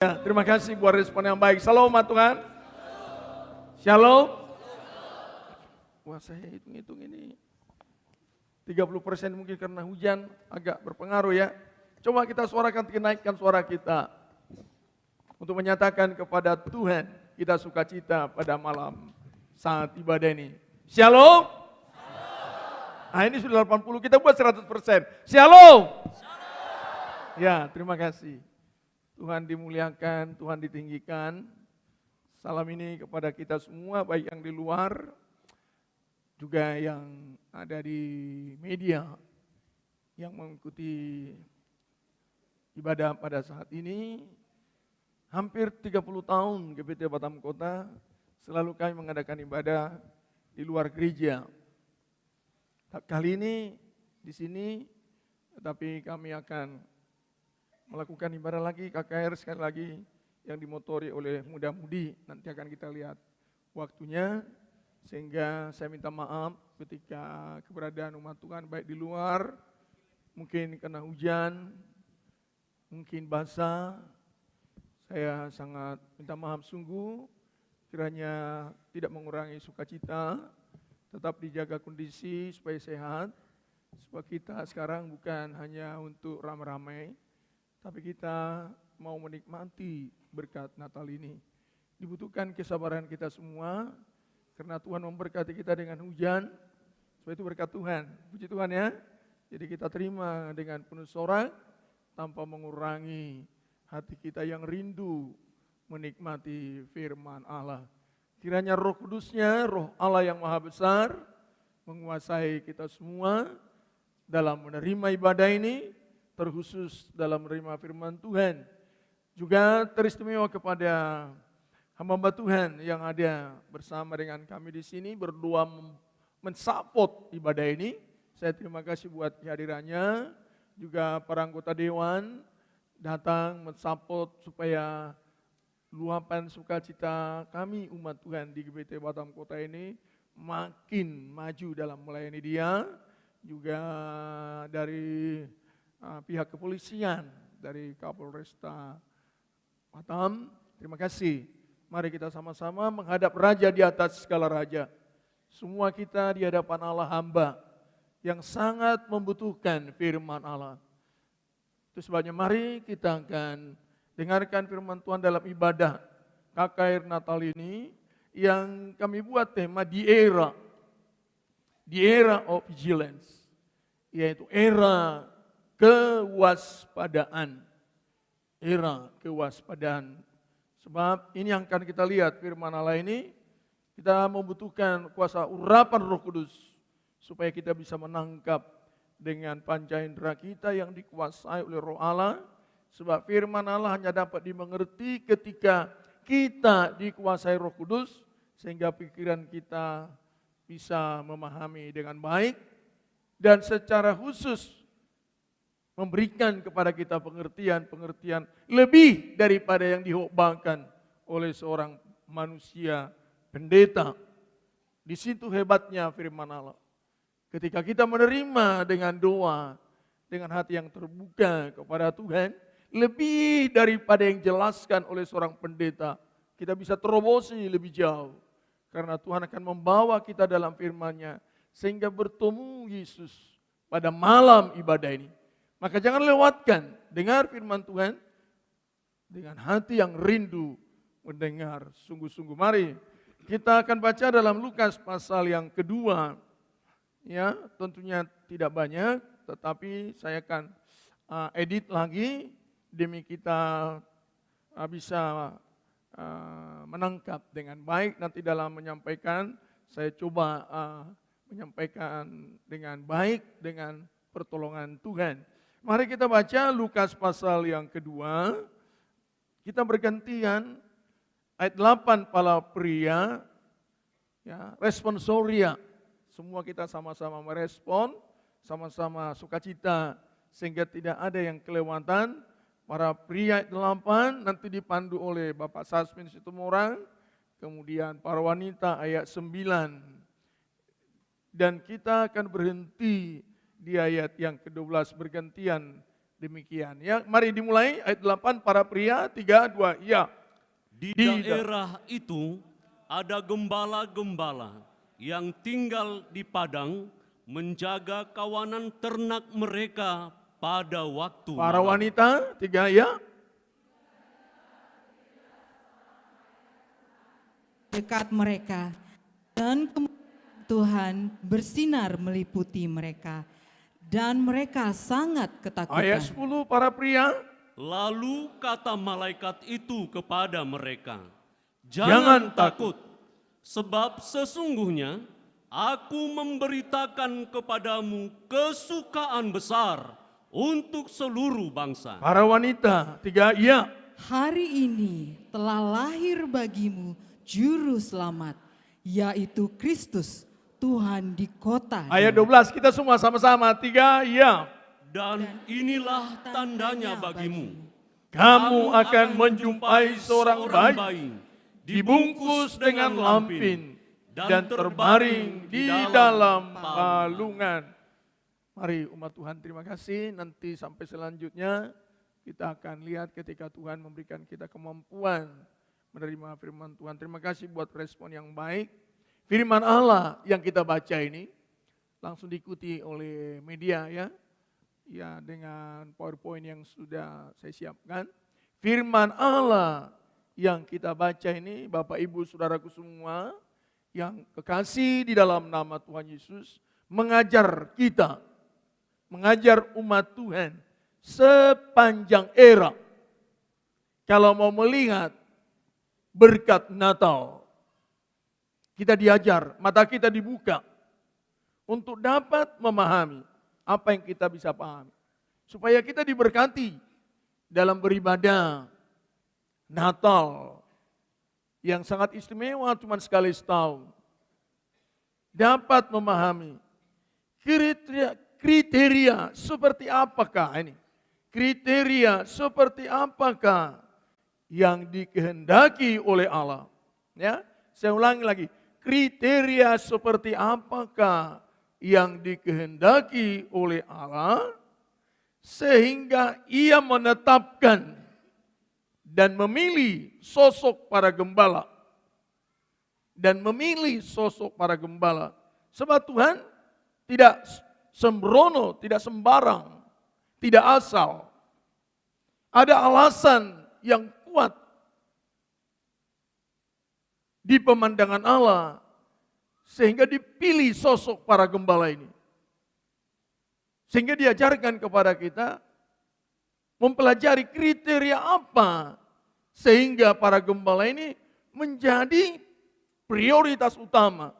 Ya, terima kasih buat respon yang baik. Shalom Tuhan. Shalom. Wah, saya hitung-hitung ini 30% mungkin karena hujan agak berpengaruh ya. Coba kita suarakan, naikkan suara kita untuk menyatakan kepada Tuhan kita sukacita pada malam saat ibadah ini. Shalom. Nah, ini sudah 80, kita buat 100%. Shalom. Ya, terima kasih. Tuhan dimuliakan, Tuhan ditinggikan. Salam ini kepada kita semua, baik yang di luar, juga yang ada di media, yang mengikuti ibadah pada saat ini. Hampir 30 tahun GBT Batam Kota, selalu kami mengadakan ibadah di luar gereja. Kali ini di sini, tetapi kami akan melakukan ibadah lagi KKR sekali lagi yang dimotori oleh muda-mudi. Nanti akan kita lihat waktunya, sehingga saya minta maaf ketika keberadaan umat Tuhan baik di luar, mungkin kena hujan, mungkin basah. Saya sangat minta maaf sungguh, kiranya tidak mengurangi sukacita, tetap dijaga kondisi supaya sehat. Sebab kita sekarang bukan hanya untuk ramai-ramai, tapi kita mau menikmati berkat Natal ini. Dibutuhkan kesabaran kita semua, karena Tuhan memberkati kita dengan hujan, supaya itu berkat Tuhan. Puji Tuhan ya. Jadi kita terima dengan penuh sorak, tanpa mengurangi hati kita yang rindu menikmati firman Allah. Kiranya Roh Kudusnya, Roh Allah yang Maha Besar, menguasai kita semua dalam menerima ibadah ini, terkhusus dalam menerima firman Tuhan. Juga teristimewa kepada hamba Tuhan yang ada bersama dengan kami di sini, berdua mensapot ibadah ini. Saya terima kasih buat kehadirannya. Juga para anggota dewan datang mensapot supaya luapan sukacita kami umat Tuhan di GBT Batam Kota ini makin maju dalam melayani Dia. Juga dari pihak kepolisian, dari Kapolresta Batam, terima kasih. Mari kita sama-sama menghadap Raja di atas segala raja. Semua kita di hadapan Allah hamba yang sangat membutuhkan firman Allah. Itu sebabnya mari kita akan dengarkan firman Tuhan dalam ibadah KKR Natal ini yang kami buat tema the era of vigilance, yaitu era kewaspadaan. Era kewaspadaan. Sebab ini yang akan kita lihat firman Allah ini, kita membutuhkan kuasa urapan Roh Kudus supaya kita bisa menangkap dengan panca indera kita yang dikuasai oleh Roh Allah. Sebab firman Allah hanya dapat dimengerti ketika kita dikuasai Roh Kudus, sehingga pikiran kita bisa memahami dengan baik dan secara khusus memberikan kepada kita pengertian lebih daripada yang dihobahkan oleh seorang manusia pendeta. Di situ hebatnya firman Allah. Ketika kita menerima dengan doa, dengan hati yang terbuka kepada Tuhan, lebih daripada yang dijelaskan oleh seorang pendeta, kita bisa terobosi lebih jauh. Karena Tuhan akan membawa kita dalam firman-Nya, sehingga bertemu Yesus pada malam ibadah ini. Maka jangan lewatkan, dengar firman Tuhan dengan hati yang rindu mendengar sungguh-sungguh. Mari kita akan baca dalam Lukas pasal yang kedua. Ya, tentunya tidak banyak, tetapi saya akan edit lagi demi kita bisa menangkap dengan baik. Nanti dalam menyampaikan, saya coba menyampaikan dengan baik dengan pertolongan Tuhan. Mari kita baca Lukas pasal yang kedua. Kita bergantian ayat 8 para pria, ya, responsoria. Semua kita sama-sama merespon, sama-sama sukacita, sehingga tidak ada yang kelewatan. Para pria ayat 8 nanti dipandu oleh Bapak Sasmin Situmorang, kemudian para wanita ayat 9. Dan kita akan berhenti di ayat yang ke-12 bergantian Demikian ya. Mari dimulai ayat 8 para pria 3, 2 ya. Di daerah itu ada gembala-gembala yang tinggal di padang menjaga kawanan ternak mereka pada waktu Para malam. wanita 3 ya. Dekat mereka dan Tuhan bersinar meliputi mereka dan mereka sangat ketakutan. Ayat 10 para pria. Lalu kata malaikat itu kepada mereka, Jangan "Jangan takut, sebab sesungguhnya aku memberitakan kepadamu kesukaan besar untuk seluruh bangsa." Para wanita 3 ya. Hari ini telah lahir bagimu juru selamat, yaitu Kristus Tuhan di kota. Ayat 12 kita semua sama-sama 3 ya. Dan inilah tandanya bagimu. Kamu akan menjumpai seorang bayi dibungkus dengan lampin dan terbaring di dalam palungan. Mari umat Tuhan, terima kasih. Nanti sampai selanjutnya kita akan lihat ketika Tuhan memberikan kita kemampuan menerima firman Tuhan. Terima kasih buat respon yang baik. Firman Allah yang kita baca ini langsung diikuti oleh media ya. Ya, dengan PowerPoint yang sudah saya siapkan. Firman Allah yang kita baca ini, Bapak Ibu Saudaraku semua yang kekasih di dalam nama Tuhan Yesus, mengajar kita, mengajar umat Tuhan sepanjang era. Kalau mau melihat berkat Natal, kita diajar, mata kita dibuka untuk dapat memahami apa yang kita bisa pahami. Supaya kita diberkati dalam beribadah Natal yang sangat istimewa cuma sekali setahun. Dapat memahami kriteria seperti apakah ini? Kriteria seperti apakah yang dikehendaki oleh Allah? Ya, saya ulangi lagi. Kriteria seperti apakah yang dikehendaki oleh Allah sehingga Ia menetapkan dan memilih sosok para gembala. Dan memilih sosok para gembala. Sebab Tuhan tidak sembrono, tidak sembarang, tidak asal. Ada alasan yang kuat di pemandangan Allah sehingga dipilih sosok para gembala ini. Sehingga diajarkan kepada kita mempelajari kriteria apa sehingga para gembala ini menjadi prioritas utama.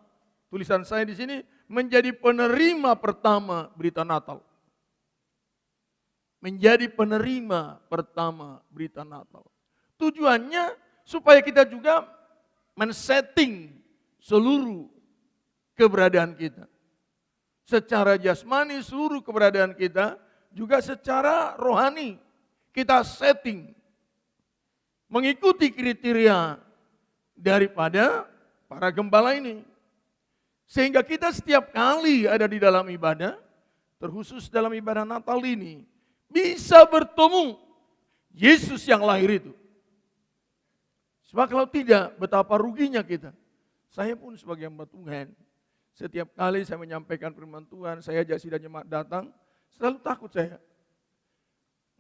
Tulisan saya di sini menjadi penerima pertama berita Natal. Menjadi penerima pertama berita Natal. Tujuannya supaya kita juga men-setting seluruh keberadaan kita. Secara jasmani seluruh keberadaan kita, juga secara rohani kita setting. Mengikuti kriteria daripada para gembala ini. Sehingga kita setiap kali ada di dalam ibadah, terkhusus dalam ibadah Natal ini, bisa bertemu Yesus yang lahir itu. Sebab kalau tidak, betapa ruginya kita. Saya pun sebagai hamba Tuhan, setiap kali saya menyampaikan firman Tuhan, saya ajak sidang jemaat datang, selalu takut saya.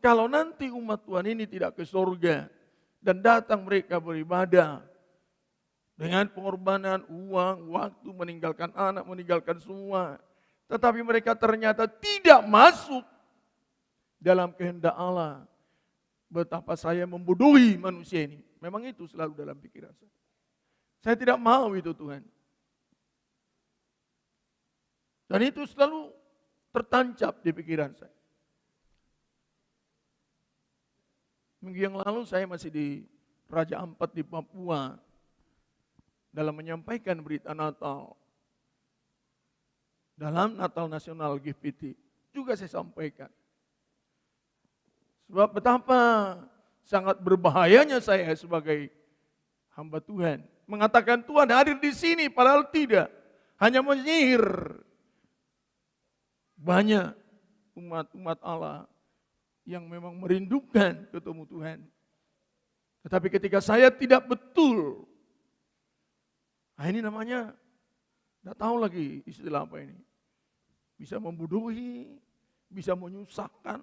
Kalau nanti umat Tuhan ini tidak ke surga, dan datang mereka beribadah, dengan pengorbanan uang, waktu, meninggalkan anak, meninggalkan semua. Tetapi mereka ternyata tidak masuk dalam kehendak Allah. Betapa saya membodohi manusia ini. Memang itu selalu dalam pikiran saya. Saya tidak mau itu Tuhan. Dan itu selalu tertancap di pikiran saya. Minggu yang lalu saya masih di Raja Ampat di Papua. Dalam menyampaikan berita Natal. Dalam Natal Nasional GPT. Juga saya sampaikan. Sebab betapa sangat berbahayanya saya sebagai hamba Tuhan. Mengatakan Tuhan hadir di sini padahal tidak. Hanya menyihir. Banyak umat-umat Allah yang memang merindukan ketemu Tuhan. Tetapi ketika saya tidak betul, ini namanya, tidak tahu lagi istilah apa ini. Bisa membodohi, bisa menyusahkan.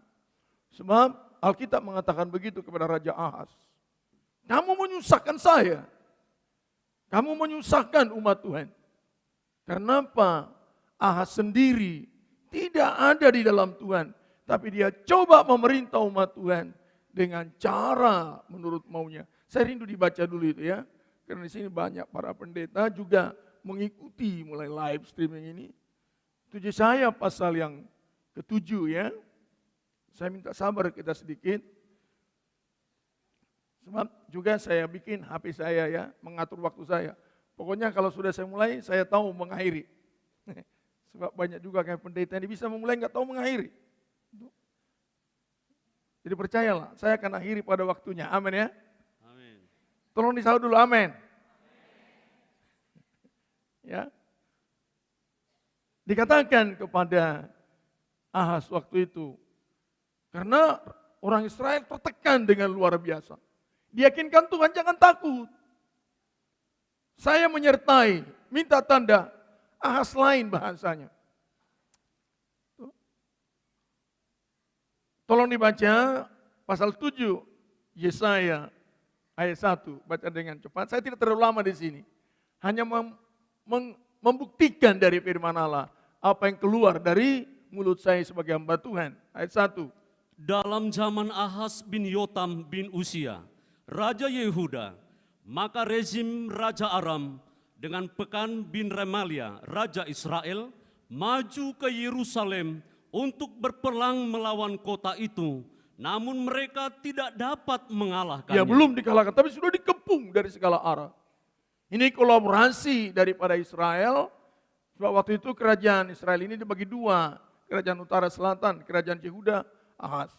Sebab Alkitab mengatakan begitu kepada Raja Ahaz. Kamu menyusahkan saya. Kamu menyusahkan umat Tuhan. Kenapa Ahaz sendiri tidak ada di dalam Tuhan, tapi dia coba memerintah umat Tuhan dengan cara menurut maunya. Saya rindu dibaca dulu itu ya, karena di sini banyak para pendeta juga mengikuti mulai live streaming ini. Itu Yesaya pasal yang ke-7 ya. Saya minta sabar kita sedikit. Sebab juga saya bikin HP saya ya, mengatur waktu saya. Pokoknya kalau sudah saya mulai, saya tahu mengakhiri. Sebab banyak juga kayak pendeta yang bisa memulai nggak tahu mengakhiri. Jadi percayalah, saya akan akhiri pada waktunya. Amin ya. Amin. Tolong disahut dulu, amin. Ya. Dikatakan kepada Ahaz waktu itu, karena orang Israel tertekan dengan luar biasa. Diyakinkan Tuhan, jangan takut. Saya menyertai, minta tanda. Ahaz lain bahasanya. Tolong dibaca pasal 7 Yesaya ayat 1. Baca dengan cepat. Saya tidak terlalu lama di sini. Hanya membuktikan dari firman Allah apa yang keluar dari mulut saya sebagai hamba Tuhan. Ayat 1. Dalam zaman Ahaz bin Yotam bin Usia, Raja Yehuda, maka rezim Raja Aram dengan Pekan bin Remalia, Raja Israel, maju ke Yerusalem untuk berperang melawan kota itu. Namun mereka tidak dapat mengalahkannya. Ya belum dikalahkan, tapi sudah dikepung dari segala arah. Ini kolaborasi daripada Israel. Sebab waktu itu kerajaan Israel ini dibagi dua. Kerajaan utara selatan, kerajaan Yehuda, Ahaz.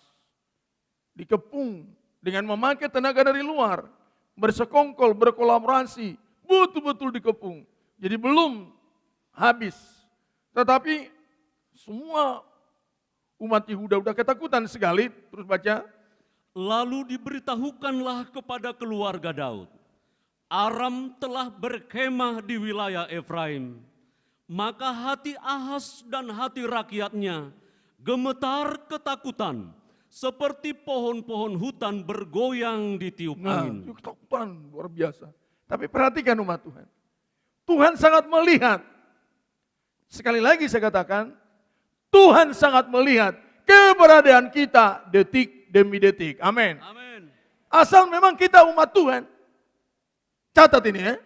Dikepung dengan memakai tenaga dari luar. Bersekongkol, berkolaborasi. Betul-betul dikepung. Jadi belum habis. Tetapi semua umat Yehuda udah ketakutan sekali. Terus baca. Lalu diberitahukanlah kepada keluarga Daud, Aram telah berkemah di wilayah Efraim. Maka hati Ahaz dan hati rakyatnya gemetar ketakutan, seperti pohon-pohon hutan bergoyang ditiup angin. Itu ketakutan luar biasa. Tapi perhatikan umat Tuhan. Tuhan sangat melihat. Sekali lagi saya katakan, Tuhan sangat melihat keberadaan kita detik demi detik. Amin. Amin. Asal memang kita umat Tuhan. Catat ini ya.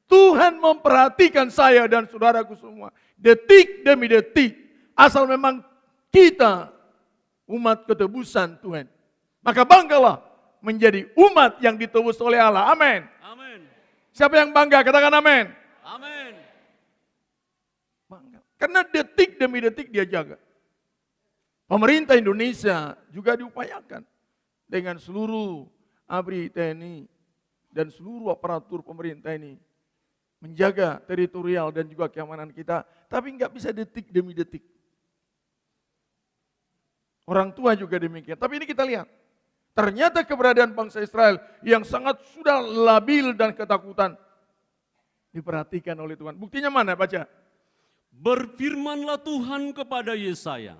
Tuhan memperhatikan saya dan saudaraku semua. Detik demi detik. Asal memang kita umat ketebusan Tuhan. Maka banggalah menjadi umat yang ditebus oleh Allah. Amin. Amin. Siapa yang bangga? Katakan amin. Amin. Bangga. Karena detik demi detik dia jaga. Pemerintah Indonesia juga diupayakan dengan seluruh ABRI TNI dan seluruh aparatur pemerintah ini menjaga teritorial dan juga keamanan kita, tapi nggak bisa detik demi detik. Orang tua juga demikian. Tapi ini kita lihat, ternyata keberadaan bangsa Israel yang sangat sudah labil dan ketakutan diperhatikan oleh Tuhan. Buktinya mana? Baca. Berfirmanlah Tuhan kepada Yesaya,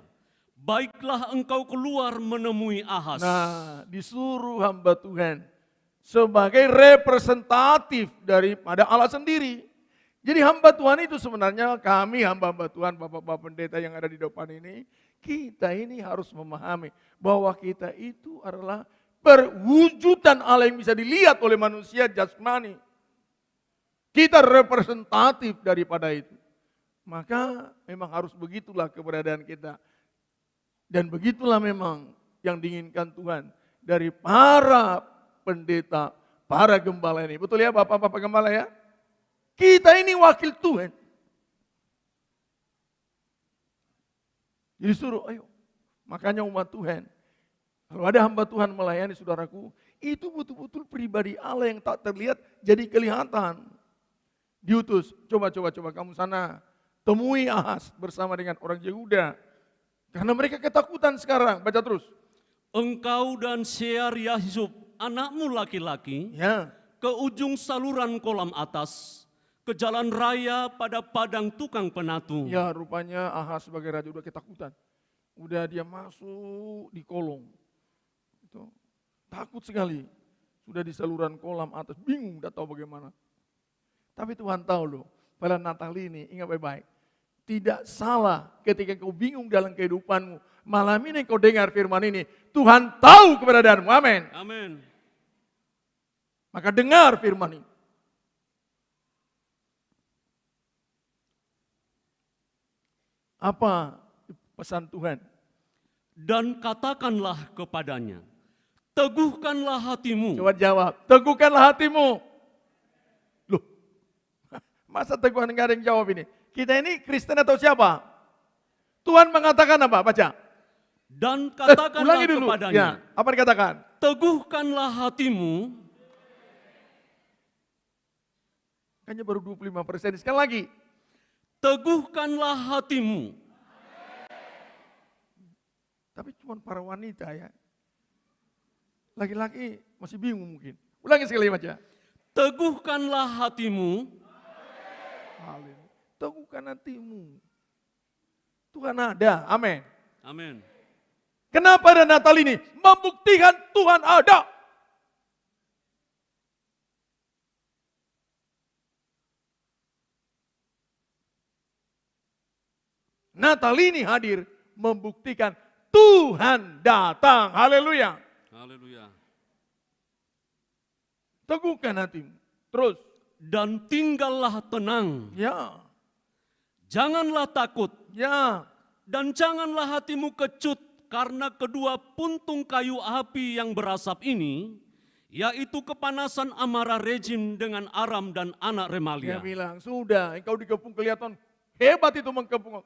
baiklah engkau keluar menemui Ahaz. Nah, disuruh hamba Tuhan sebagai representatif daripada Allah sendiri. Jadi hamba Tuhan itu sebenarnya kami hamba-hamba Tuhan, bapak-bapak pendeta yang ada di depan ini, kita ini harus memahami bahwa kita itu adalah perwujudan Allah yang bisa dilihat oleh manusia jasmani. Kita representatif daripada itu. Maka memang harus begitulah keberadaan kita. Dan begitulah memang yang diinginkan Tuhan dari para pendeta, para gembala ini. Betul ya Bapak-Bapak gembala ya? Kita ini wakil Tuhan. Jadi suruh, ayo. Makanya umat Tuhan, kalau ada hamba Tuhan melayani saudaraku, itu betul-betul pribadi Allah yang tak terlihat jadi kelihatan. Diutus, coba kamu sana, temui Ahaz bersama dengan orang Yehuda. Karena mereka ketakutan sekarang, baca terus. engkau dan Shear-Yahzub, anakmu laki-laki, Ya, ke ujung saluran kolam atas, ke jalan raya pada padang tukang penatu. ya rupanya Ahaz sebagai raja udah ketakutan. Udah dia masuk di kolong. Itu. Takut sekali. Sudah di saluran kolam atas, bingung, udah tahu bagaimana. Tapi Tuhan tahu loh, pada Natal ini, ingat baik-baik. Tidak salah ketika kau bingung dalam kehidupanmu. Malam ini kau dengar firman ini, Tuhan tahu keberadaanmu, amin. Amin. Maka dengar firman ini. Apa pesan Tuhan? Dan katakanlah kepadanya, teguhkanlah hatimu. Coba jawab, teguhkanlah hatimu. Loh, masa teguhan enggak ada yang jawab ini? Kita ini Kristen atau siapa? Tuhan mengatakan apa? Baca. Dan katakanlah Ulangi dulu. kepadanya, Ya, apa dikatakan? teguhkanlah hatimu. Hanya baru 25%. Sekali lagi. Teguhkanlah hatimu. Tapi cuma para wanita ya. Laki-laki masih bingung mungkin. Ulangi sekali baca. Teguhkanlah hatimu. Haleluya. Teguhkan hatimu. Tuhan ada. Amin. Amin. Kenapa ada Natal ini? Membuktikan Tuhan ada. Natal ini hadir membuktikan Tuhan datang. Haleluya. Haleluya. Teguhkan hatimu. Terus. Dan tinggallah tenang. Ya. Janganlah takut. Ya. Dan janganlah hatimu kecut karena kedua puntung kayu api yang berasap ini, yaitu kepanasan amarah rejim dengan Aram dan anak Dia Remalia. bilang, sudah engkau dikepung kelihatan hebat itu mengepung.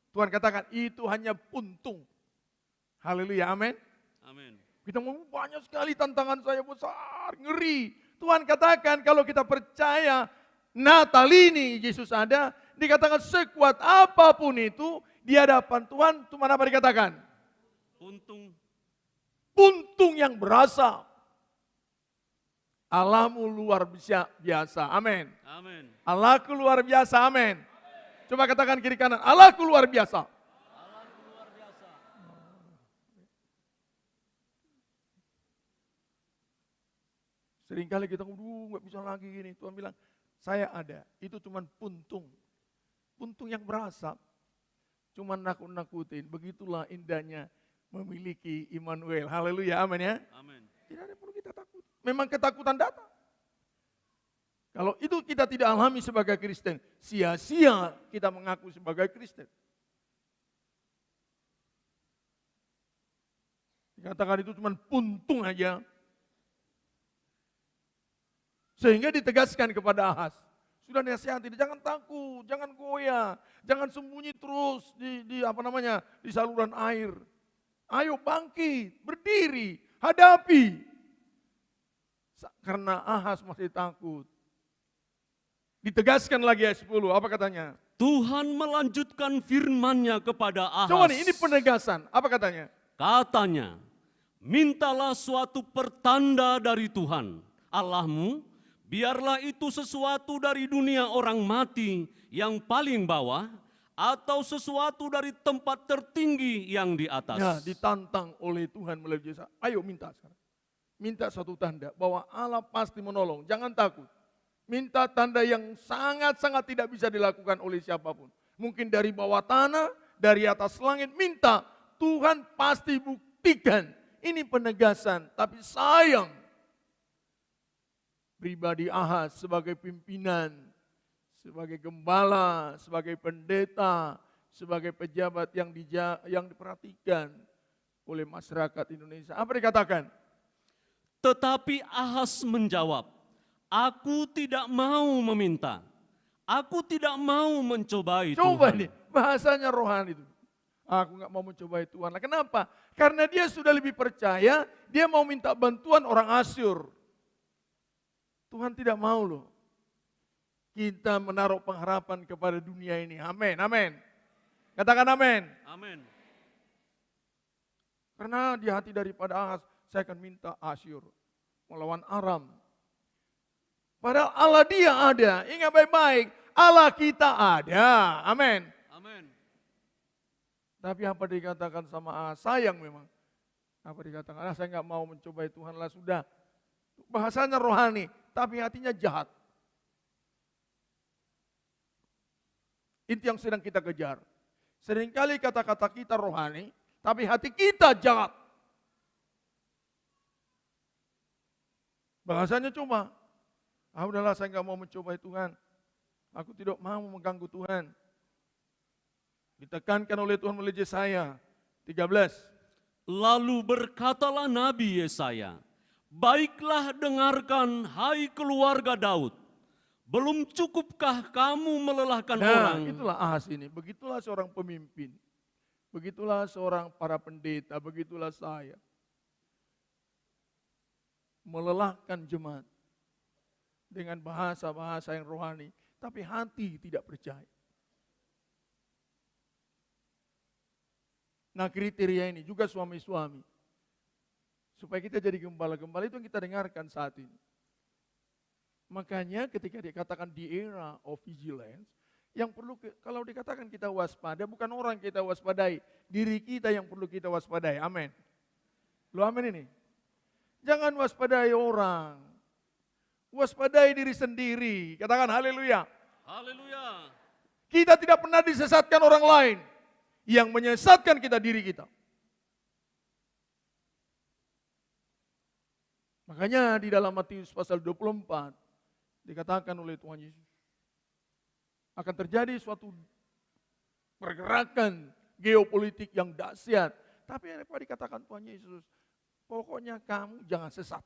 Tuhan katakan itu hanya puntung. Haleluya, amin. Amin. Kita ngomong banyak sekali tantangan saya besar, ngeri. Tuhan katakan kalau kita percaya Natal ini Yesus ada, dikatakan sekuat apapun itu di hadapan Tuhan, cuma apa dikatakan? Puntung. Puntung yang berasap. Allahmu luar biasa, amin. Amin. Allahku luar biasa, amin. Coba katakan kiri kanan, Allahku luar biasa. Seringkali kita ngomong, nggak bisa lagi gini. Tuhan bilang, saya ada. Itu cuma puntung. Puntung yang berasap. Cuma nakut-nakutin. Begitulah indahnya memiliki Immanuel. Haleluya, amin ya. Amin. Tidak ada yang perlu kita takut. Memang ketakutan datang. Kalau itu kita tidak alami sebagai Kristen, sia-sia kita mengaku sebagai Kristen. Dikatakan itu cuma puntung aja. Sehingga ditegaskan kepada Ahaz. Sudah nasihati, jangan takut, jangan goyah, jangan sembunyi terus di saluran air. Ayo bangkit, berdiri, hadapi. Karena Ahaz masih takut. Ditegaskan lagi ayat 10, apa katanya? Tuhan melanjutkan firman-Nya kepada Ahaz. Coba nih, ini penegasan, apa katanya? Katanya, mintalah suatu pertanda dari Tuhan Allahmu, biarlah itu sesuatu dari dunia orang mati yang paling bawah, atau sesuatu dari tempat tertinggi yang di atas. Ya, ditantang oleh Tuhan melalui Yesus. Ayo minta sekarang. Minta suatu tanda bahwa Allah pasti menolong, jangan takut. Minta tanda yang sangat-sangat tidak bisa dilakukan oleh siapapun. Mungkin dari bawah tanah, dari atas langit, minta. Tuhan pasti buktikan. Ini penegasan, tapi sayang. Pribadi Ahaz sebagai pimpinan, sebagai gembala, sebagai pendeta, sebagai pejabat yang diperhatikan oleh masyarakat Indonesia. Apa dikatakan? Tetapi Ahaz menjawab, aku tidak mau meminta. Aku tidak mau mencobai Coba Tuhan. nih, bahasanya rohani itu. Aku nggak mau mencobai Tuhan. Nah, kenapa? Karena dia sudah lebih percaya, dia mau minta bantuan orang Asyur. Tuhan tidak mau loh. Kita menaruh pengharapan kepada dunia ini. Amin, amin. Katakan amin. Amin. Karena di hati daripada Ahaz, saya akan minta Asyur melawan Aram. Padahal Allah dia ada. Ingat baik-baik, Allah kita ada. Amin. Amin. Tapi apa dikatakan sama Ahaz? Sayang memang. Apa dikatakan? Saya nggak mau mencobai Tuhan lah, sudah. Bahasanya rohani, tapi hatinya jahat. Itu yang sedang kita kejar. Seringkali kata-kata kita rohani, tapi hati kita jahat. Bahasanya cuma, udahlah saya nggak mau mencobai Tuhan. Aku tidak mau mengganggu Tuhan. Ditekankan oleh Tuhan melalui Yesaya 13. Lalu berkatalah Nabi Yesaya, baiklah dengarkan hai keluarga Daud, belum cukupkah kamu melelahkan orang? Itulah Ahaz ini, begitulah seorang pemimpin. Begitulah seorang para pendeta, begitulah saya. Melelahkan jemaat dengan bahasa-bahasa yang rohani, tapi hati tidak percaya. Nah, kriteria ini juga suami-suami. Supaya kita jadi gembala-gembala, itu yang kita dengarkan saat ini. Makanya ketika dikatakan di era of vigilance, yang perlu kalau dikatakan kita waspada, bukan orang kita waspadai, diri kita yang perlu kita waspadai. Amin. Lo amin ini. Jangan waspadai orang. Waspadai diri sendiri. Katakan haleluya. Haleluya. Kita tidak pernah disesatkan orang lain. Yang menyesatkan kita diri kita. Makanya di dalam Matius pasal 24 dikatakan oleh Tuhan Yesus, akan terjadi suatu pergerakan geopolitik yang dahsyat. Tapi apa dikatakan Tuhan Yesus? Pokoknya kamu jangan sesat.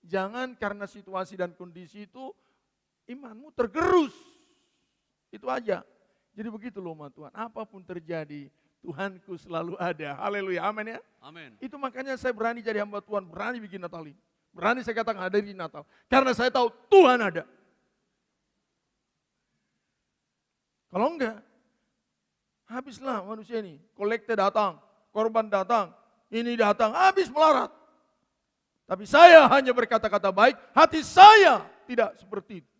Jangan karena situasi dan kondisi itu imanmu tergerus. Itu aja. Jadi begitu loh umat Tuhan. Apapun terjadi, Tuhanku selalu ada. Haleluya. Amin ya. Amin. Itu makanya saya berani jadi hamba Tuhan. Berani bikin Natal ini. Berani saya katakan hadiri Natal. Karena saya tahu Tuhan ada. Kalau enggak, habislah manusia ini. Kolekte datang, korban datang, ini datang, habis melarat. Tapi saya hanya berkata-kata baik, hati saya tidak seperti itu.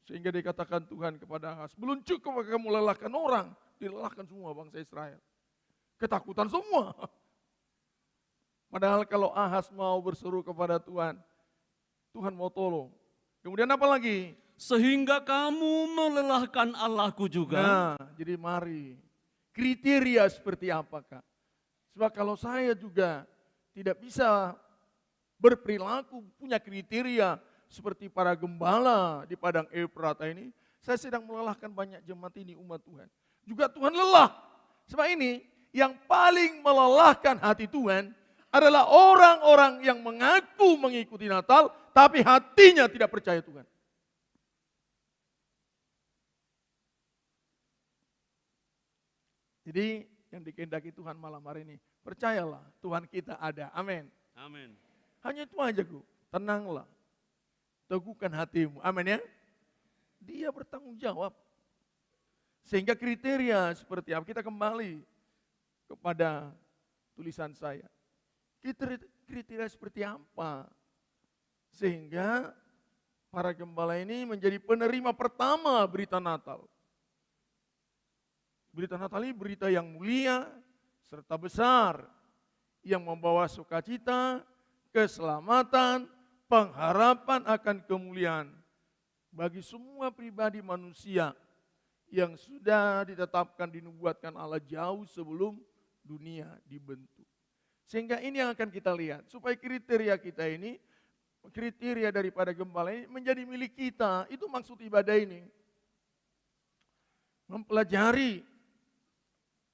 Sehingga dikatakan Tuhan kepada Ahaz, belum cukup kamu lelahkan orang, dilelahkan semua bangsa Israel. Ketakutan semua. Padahal kalau Ahaz mau berseru kepada Tuhan, Tuhan mau tolong. Kemudian apa lagi? Sehingga kamu melelahkan Allahku juga. Nah, jadi mari. Kriteria seperti apakah? Sebab kalau saya juga tidak bisa berperilaku, punya kriteria seperti para gembala di padang Efrata ini, saya sedang melelahkan banyak jemaat ini, umat Tuhan. Juga Tuhan lelah. Sebab ini yang paling melelahkan hati Tuhan adalah orang-orang yang mengaku mengikuti Natal, tapi hatinya tidak percaya Tuhan. Jadi yang dikehendaki Tuhan malam hari ini, percayalah Tuhan kita ada. Amin. Amin. Hanya itu aja, tenanglah. Teguhkan hatimu. Amin ya. Dia bertanggung jawab. Sehingga kriteria seperti apa? Kita kembali kepada tulisan saya. Kriteria seperti apa? Sehingga para gembala ini menjadi penerima pertama berita Natal. Berita Natal ini berita yang mulia serta besar. Yang membawa sukacita, keselamatan, pengharapan akan kemuliaan bagi semua pribadi manusia yang sudah ditetapkan, dinubuatkan Allah jauh sebelum dunia dibentuk. Sehingga ini yang akan kita lihat, supaya kriteria kita ini, kriteria daripada gembala ini menjadi milik kita. Itu maksud ibadah ini. Mempelajari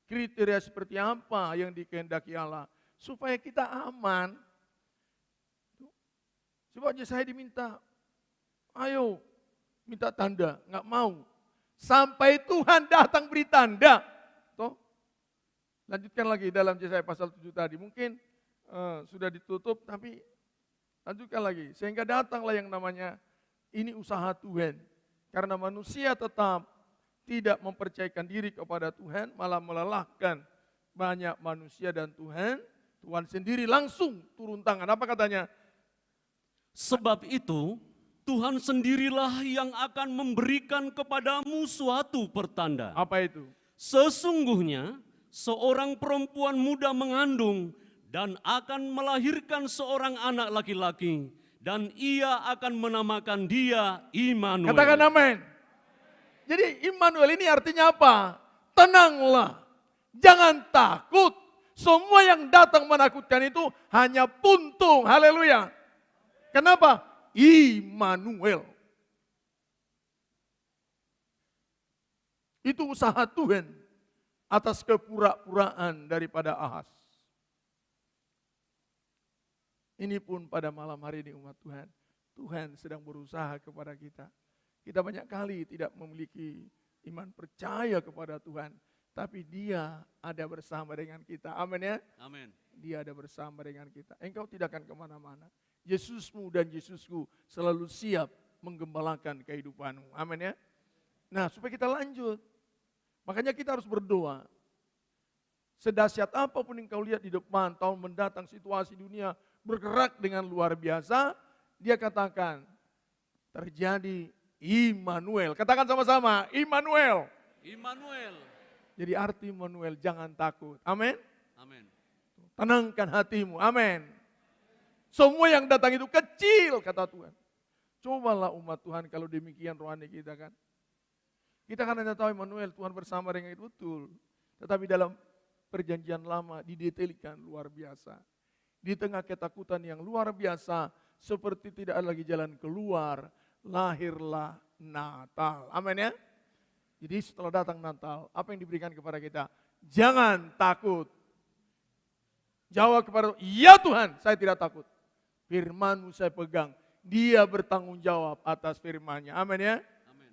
kriteria seperti apa yang dikehendaki Allah, supaya kita aman. Coba aja saya diminta, ayo minta tanda, nggak mau. Sampai Tuhan datang beri tanda. Toh? Lanjutkan lagi dalam Yesaya pasal 7 tadi. Mungkin sudah ditutup, tapi lanjutkan lagi. Sehingga datanglah yang namanya, ini usaha Tuhan. Karena manusia tetap tidak mempercayakan diri kepada Tuhan, malah melelahkan banyak manusia dan Tuhan sendiri langsung turun tangan. Apa katanya? Sebab itu, Tuhan sendirilah yang akan memberikan kepadamu suatu pertanda. Apa itu? Sesungguhnya seorang perempuan muda mengandung dan akan melahirkan seorang anak laki-laki, dan ia akan menamakan dia Immanuel. Katakan amin. Jadi Immanuel ini artinya apa? Tenanglah, jangan takut. Semua yang datang menakutkan itu hanya puntung. Haleluya. Kenapa? Immanuel. Itu usaha Tuhan atas kepura-puraan daripada Ahas. Ini pun pada malam hari ini umat Tuhan, Tuhan sedang berusaha kepada kita. Kita banyak kali tidak memiliki iman percaya kepada Tuhan, tapi Dia ada bersama dengan kita. Amin ya? Amin. Dia ada bersama dengan kita. Engkau tidak akan kemana-mana. Yesusmu dan Yesusku selalu siap menggembalakan kehidupanmu. Amin ya? Nah, supaya kita lanjut. Makanya kita harus berdoa. Sedahsyat apapun yang kau lihat di depan, tahun mendatang situasi dunia bergerak dengan luar biasa, dia katakan, terjadi Immanuel. Katakan sama-sama, Immanuel. Immanuel. Jadi arti Immanuel, jangan takut. Amin. Amin. Tenangkan hatimu, amin. Semua yang datang itu kecil, kata Tuhan. Cobalah umat Tuhan kalau demikian rohani kita kan. Kita kan hanya tahu Immanuel, Tuhan bersama dengan itu betul. Tetapi dalam perjanjian lama didetailkan luar biasa. Di tengah ketakutan yang luar biasa, seperti tidak ada lagi jalan keluar, lahirlah Natal. Amin ya. Jadi setelah datang Natal, apa yang diberikan kepada kita? Jangan takut. Jawab kepada, ya Tuhan, saya tidak takut. Firman-Mu saya pegang. Dia bertanggung jawab atas firman-Nya. Amin ya. Amin.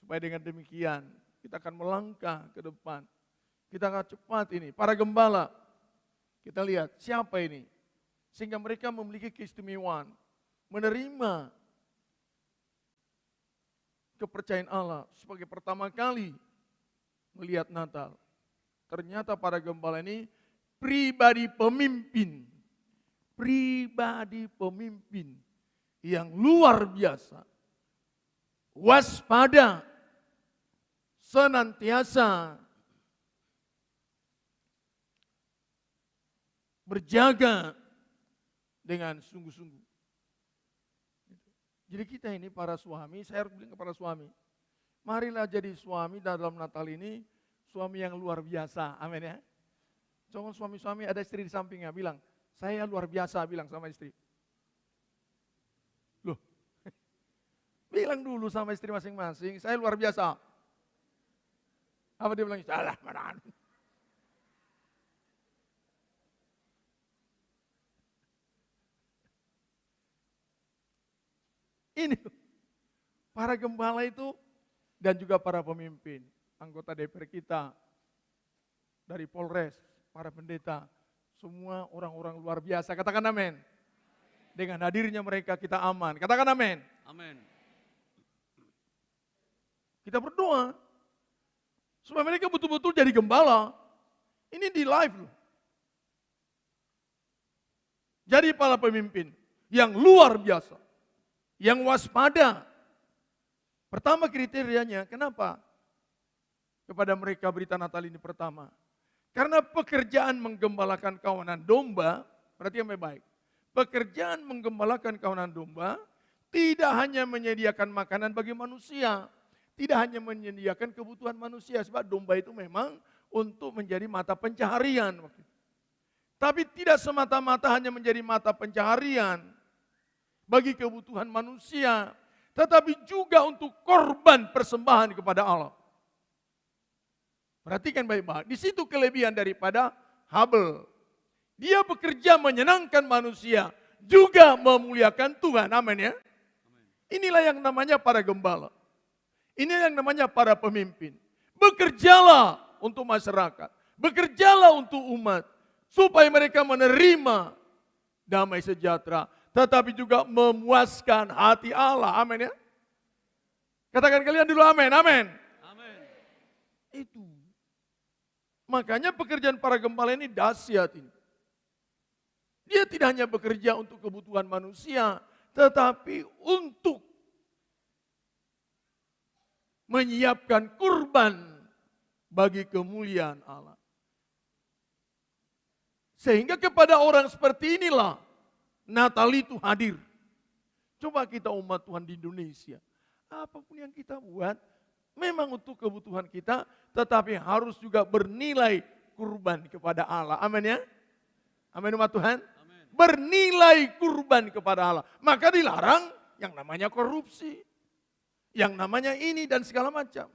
Supaya dengan demikian, kita akan melangkah ke depan. Kita akan cepat ini. Para gembala, kita lihat siapa ini. Sehingga mereka memiliki keistimewaan. Menerima kepercayaan Allah sebagai pertama kali melihat Natal. Ternyata para gembala ini pribadi pemimpin yang luar biasa, waspada, senantiasa berjaga dengan sungguh-sungguh. Jadi kita ini para suami, saya harus bilang kepada suami, marilah jadi suami dalam Natal ini, suami yang luar biasa, amin ya. Jangan suami-suami ada istri di sampingnya bilang, saya luar biasa, bilang sama istri. Loh, bilang dulu sama istri masing-masing, saya luar biasa. Apa dia bilang? Salah, mana? Ini para gembala itu dan juga para pemimpin, anggota DPR kita, dari Polres, para pendeta, semua orang-orang luar biasa. Katakan amin. Dengan hadirnya mereka kita aman. Katakan amin. Amin. Kita berdoa supaya mereka betul-betul jadi gembala. Ini di live loh. Jadi para pemimpin yang luar biasa, yang waspada. Pertama kriterianya, kenapa? Kepada mereka berita Natal ini pertama. Karena pekerjaan menggembalakan kawanan domba, berarti yang baik. Pekerjaan menggembalakan kawanan domba tidak hanya menyediakan makanan bagi manusia, tidak hanya menyediakan kebutuhan manusia, sebab domba itu memang untuk menjadi mata pencaharian. Tapi tidak semata-mata hanya menjadi mata pencaharian bagi kebutuhan manusia, tetapi juga untuk korban persembahan kepada Allah. Perhatikan baik-baik, di situ kelebihan daripada Habel. Dia bekerja menyenangkan manusia, juga memuliakan Tuhan, amin ya. Inilah yang namanya para gembala. Ini yang namanya para pemimpin. Bekerjalah untuk masyarakat, bekerjalah untuk umat, supaya mereka menerima damai sejahtera, tetapi juga memuaskan hati Allah, amin ya. Katakan kalian dulu amin, amin. Amin. Itu. Makanya pekerjaan para gembala ini dahsyat ini. Dia tidak hanya bekerja untuk kebutuhan manusia, tetapi untuk menyiapkan kurban bagi kemuliaan Allah. Sehingga kepada orang seperti inilah Natal itu hadir. Coba kita umat Tuhan di Indonesia, apapun yang kita buat, memang untuk kebutuhan kita, tetapi harus juga bernilai kurban kepada Allah. Amin ya? Amin umat Tuhan? Amin. Bernilai kurban kepada Allah. Maka dilarang yang namanya korupsi. Yang namanya ini dan segala macam.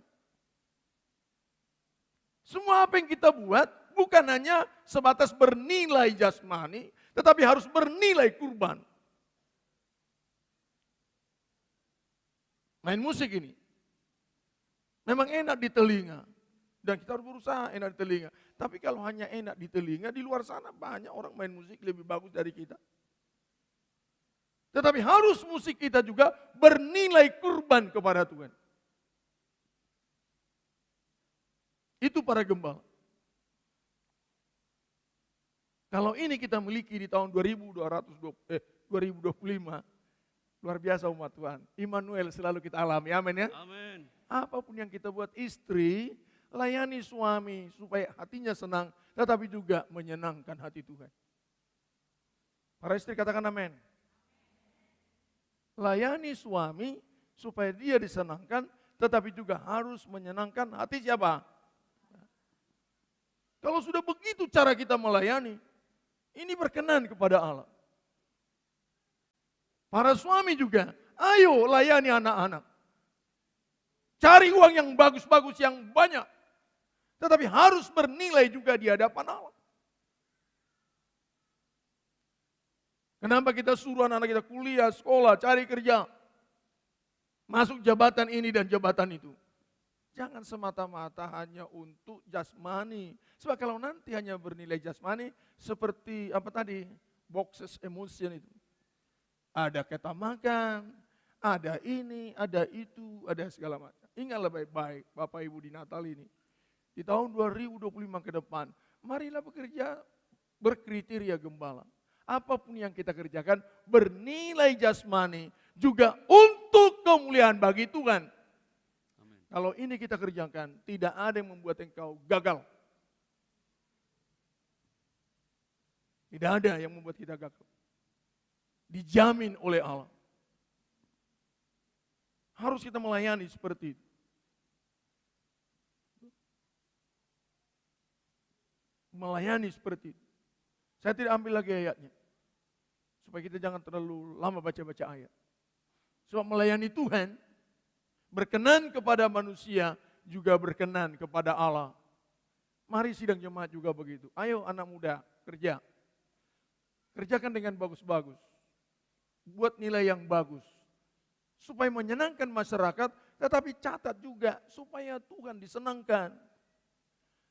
Semua apa yang kita buat bukan hanya sebatas bernilai jasmani, tetapi harus bernilai kurban. Main musik ini memang enak di telinga. Dan kita harus berusaha enak di telinga. Tapi kalau hanya enak di telinga, di luar sana banyak orang main musik lebih bagus dari kita. Tetapi harus musik kita juga bernilai kurban kepada Tuhan. Itu para gembala. Kalau ini kita miliki di tahun 2025, luar biasa umat Tuhan. Immanuel selalu kita alami, amin ya. Amin. Apapun yang kita buat, istri layani suami supaya hatinya senang, tetapi juga menyenangkan hati Tuhan. Para istri katakan amin. Layani suami supaya dia disenangkan, tetapi juga harus menyenangkan hati siapa? Kalau sudah begitu cara kita melayani, ini berkenan kepada Allah. Para suami juga, ayo layani anak-anak. Cari uang yang bagus-bagus, yang banyak. Tetapi harus bernilai juga di hadapan Allah. Kenapa kita suruh anak-anak kita kuliah, sekolah, cari kerja. Masuk jabatan ini dan jabatan itu. Jangan semata-mata hanya untuk jasmani. Sebab kalau nanti hanya bernilai jasmani, seperti apa tadi, boxes emotion itu. Ada ketamakan, ada ini, ada itu, ada segala macam. Ingatlah baik-baik Bapak Ibu di Natal ini. Di tahun 2025 ke depan, marilah bekerja berkriteria gembala. Apapun yang kita kerjakan bernilai jasmani juga untuk kemuliaan bagi Tuhan. Amin. Kalau ini kita kerjakan, tidak ada yang membuat engkau gagal. Tidak ada yang membuat kita gagal. Dijamin oleh Allah. Harus kita melayani seperti itu. Melayani seperti itu. Saya tidak ambil lagi ayatnya. Supaya kita jangan terlalu lama baca-baca ayat. Sebab melayani Tuhan, berkenan kepada manusia, juga berkenan kepada Allah. Mari sidang jemaat juga begitu. Ayo anak muda, kerja. Kerjakan dengan bagus-bagus. Buat nilai yang bagus. Supaya menyenangkan masyarakat, tetapi catat juga supaya Tuhan disenangkan.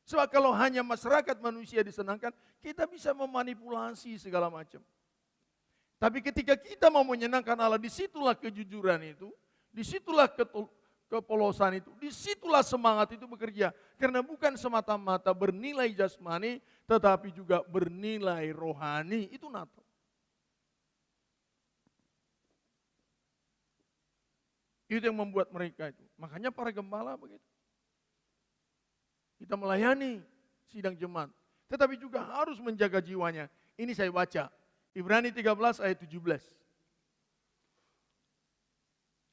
Sebab kalau hanya masyarakat manusia disenangkan, kita bisa memanipulasi segala macam. Tapi ketika kita mau menyenangkan Allah, disitulah kejujuran itu, disitulah kepolosan itu, disitulah semangat itu bekerja. Karena bukan semata-mata bernilai jasmani, tetapi juga bernilai rohani. Itu Natal. Itu yang membuat mereka itu. Makanya para gembala begitu. Kita melayani sidang jemaat. Tetapi juga harus menjaga jiwanya. Ini saya baca. Ibrani 13 ayat 17.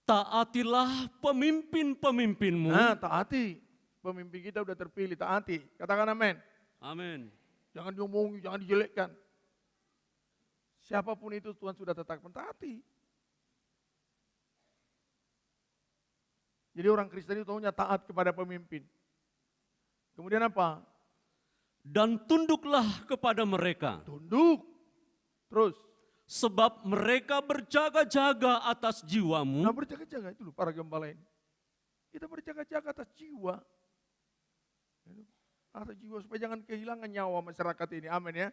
Taatilah pemimpin-pemimpinmu. Nah, taati. Pemimpin kita udah terpilih, taati. Katakan amin. Amin. Jangan diomongi, jangan dijelekkan. Siapapun itu Tuhan sudah tetapkan, taati. Jadi orang Kristen itu tahunya taat kepada pemimpin. Kemudian apa? Dan tunduklah kepada mereka. Tunduk. Terus. Sebab mereka berjaga-jaga atas jiwamu. Nah berjaga-jaga itu loh para gembala ini. Kita berjaga-jaga atas jiwa. Atas jiwa supaya jangan kehilangan nyawa masyarakat ini. Amin ya.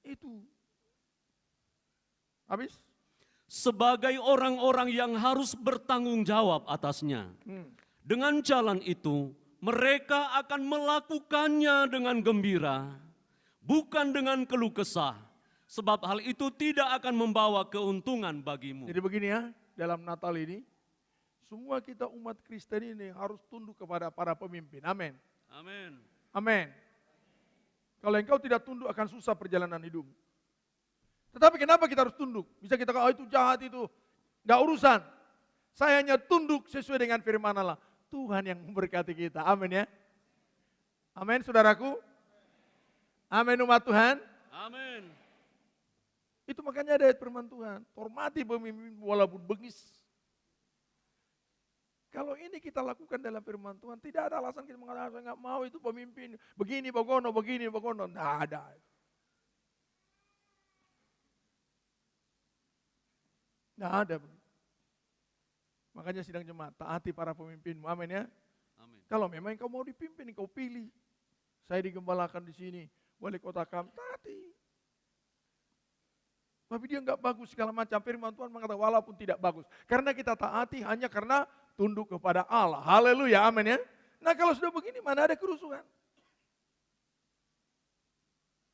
Itu. Habis? sebagai orang-orang yang harus bertanggung jawab atasnya. Dengan jalan itu, mereka akan melakukannya dengan gembira, bukan dengan keluh kesah, sebab hal itu tidak akan membawa keuntungan bagimu. Jadi begini ya, dalam Natal ini, semua kita umat Kristen ini harus tunduk kepada para pemimpin. Amin. Amin. Amin. Kalau engkau tidak tunduk akan susah perjalanan hidup. Tetapi kenapa kita harus tunduk? Bisa kita katakan, oh itu jahat itu. Enggak urusan. Saya hanya tunduk sesuai dengan firman Allah. Tuhan yang memberkati kita. Amin ya. Amin saudaraku. Amin umat Tuhan. Amin. Itu makanya ada ayat firman Tuhan. Hormati pemimpin walaupun bengis. Kalau ini kita lakukan dalam firman Tuhan, tidak ada alasan kita mengatakan saya nggak mau itu pemimpin begini bagono, begini bagono, tidak ada. Tidak ada. Makanya sidang jemaat, taati para pemimpinmu, amin ya. Amin. Kalau memang kau mau dipimpin, kau pilih. Saya digembalakan di sini, wali kota kami, taati. Tapi dia nggak bagus segala macam, firman Tuhan mengatakan walaupun tidak bagus. Karena kita taati hanya karena tunduk kepada Allah. Haleluya, amin ya. Nah kalau sudah begini mana ada kerusuhan?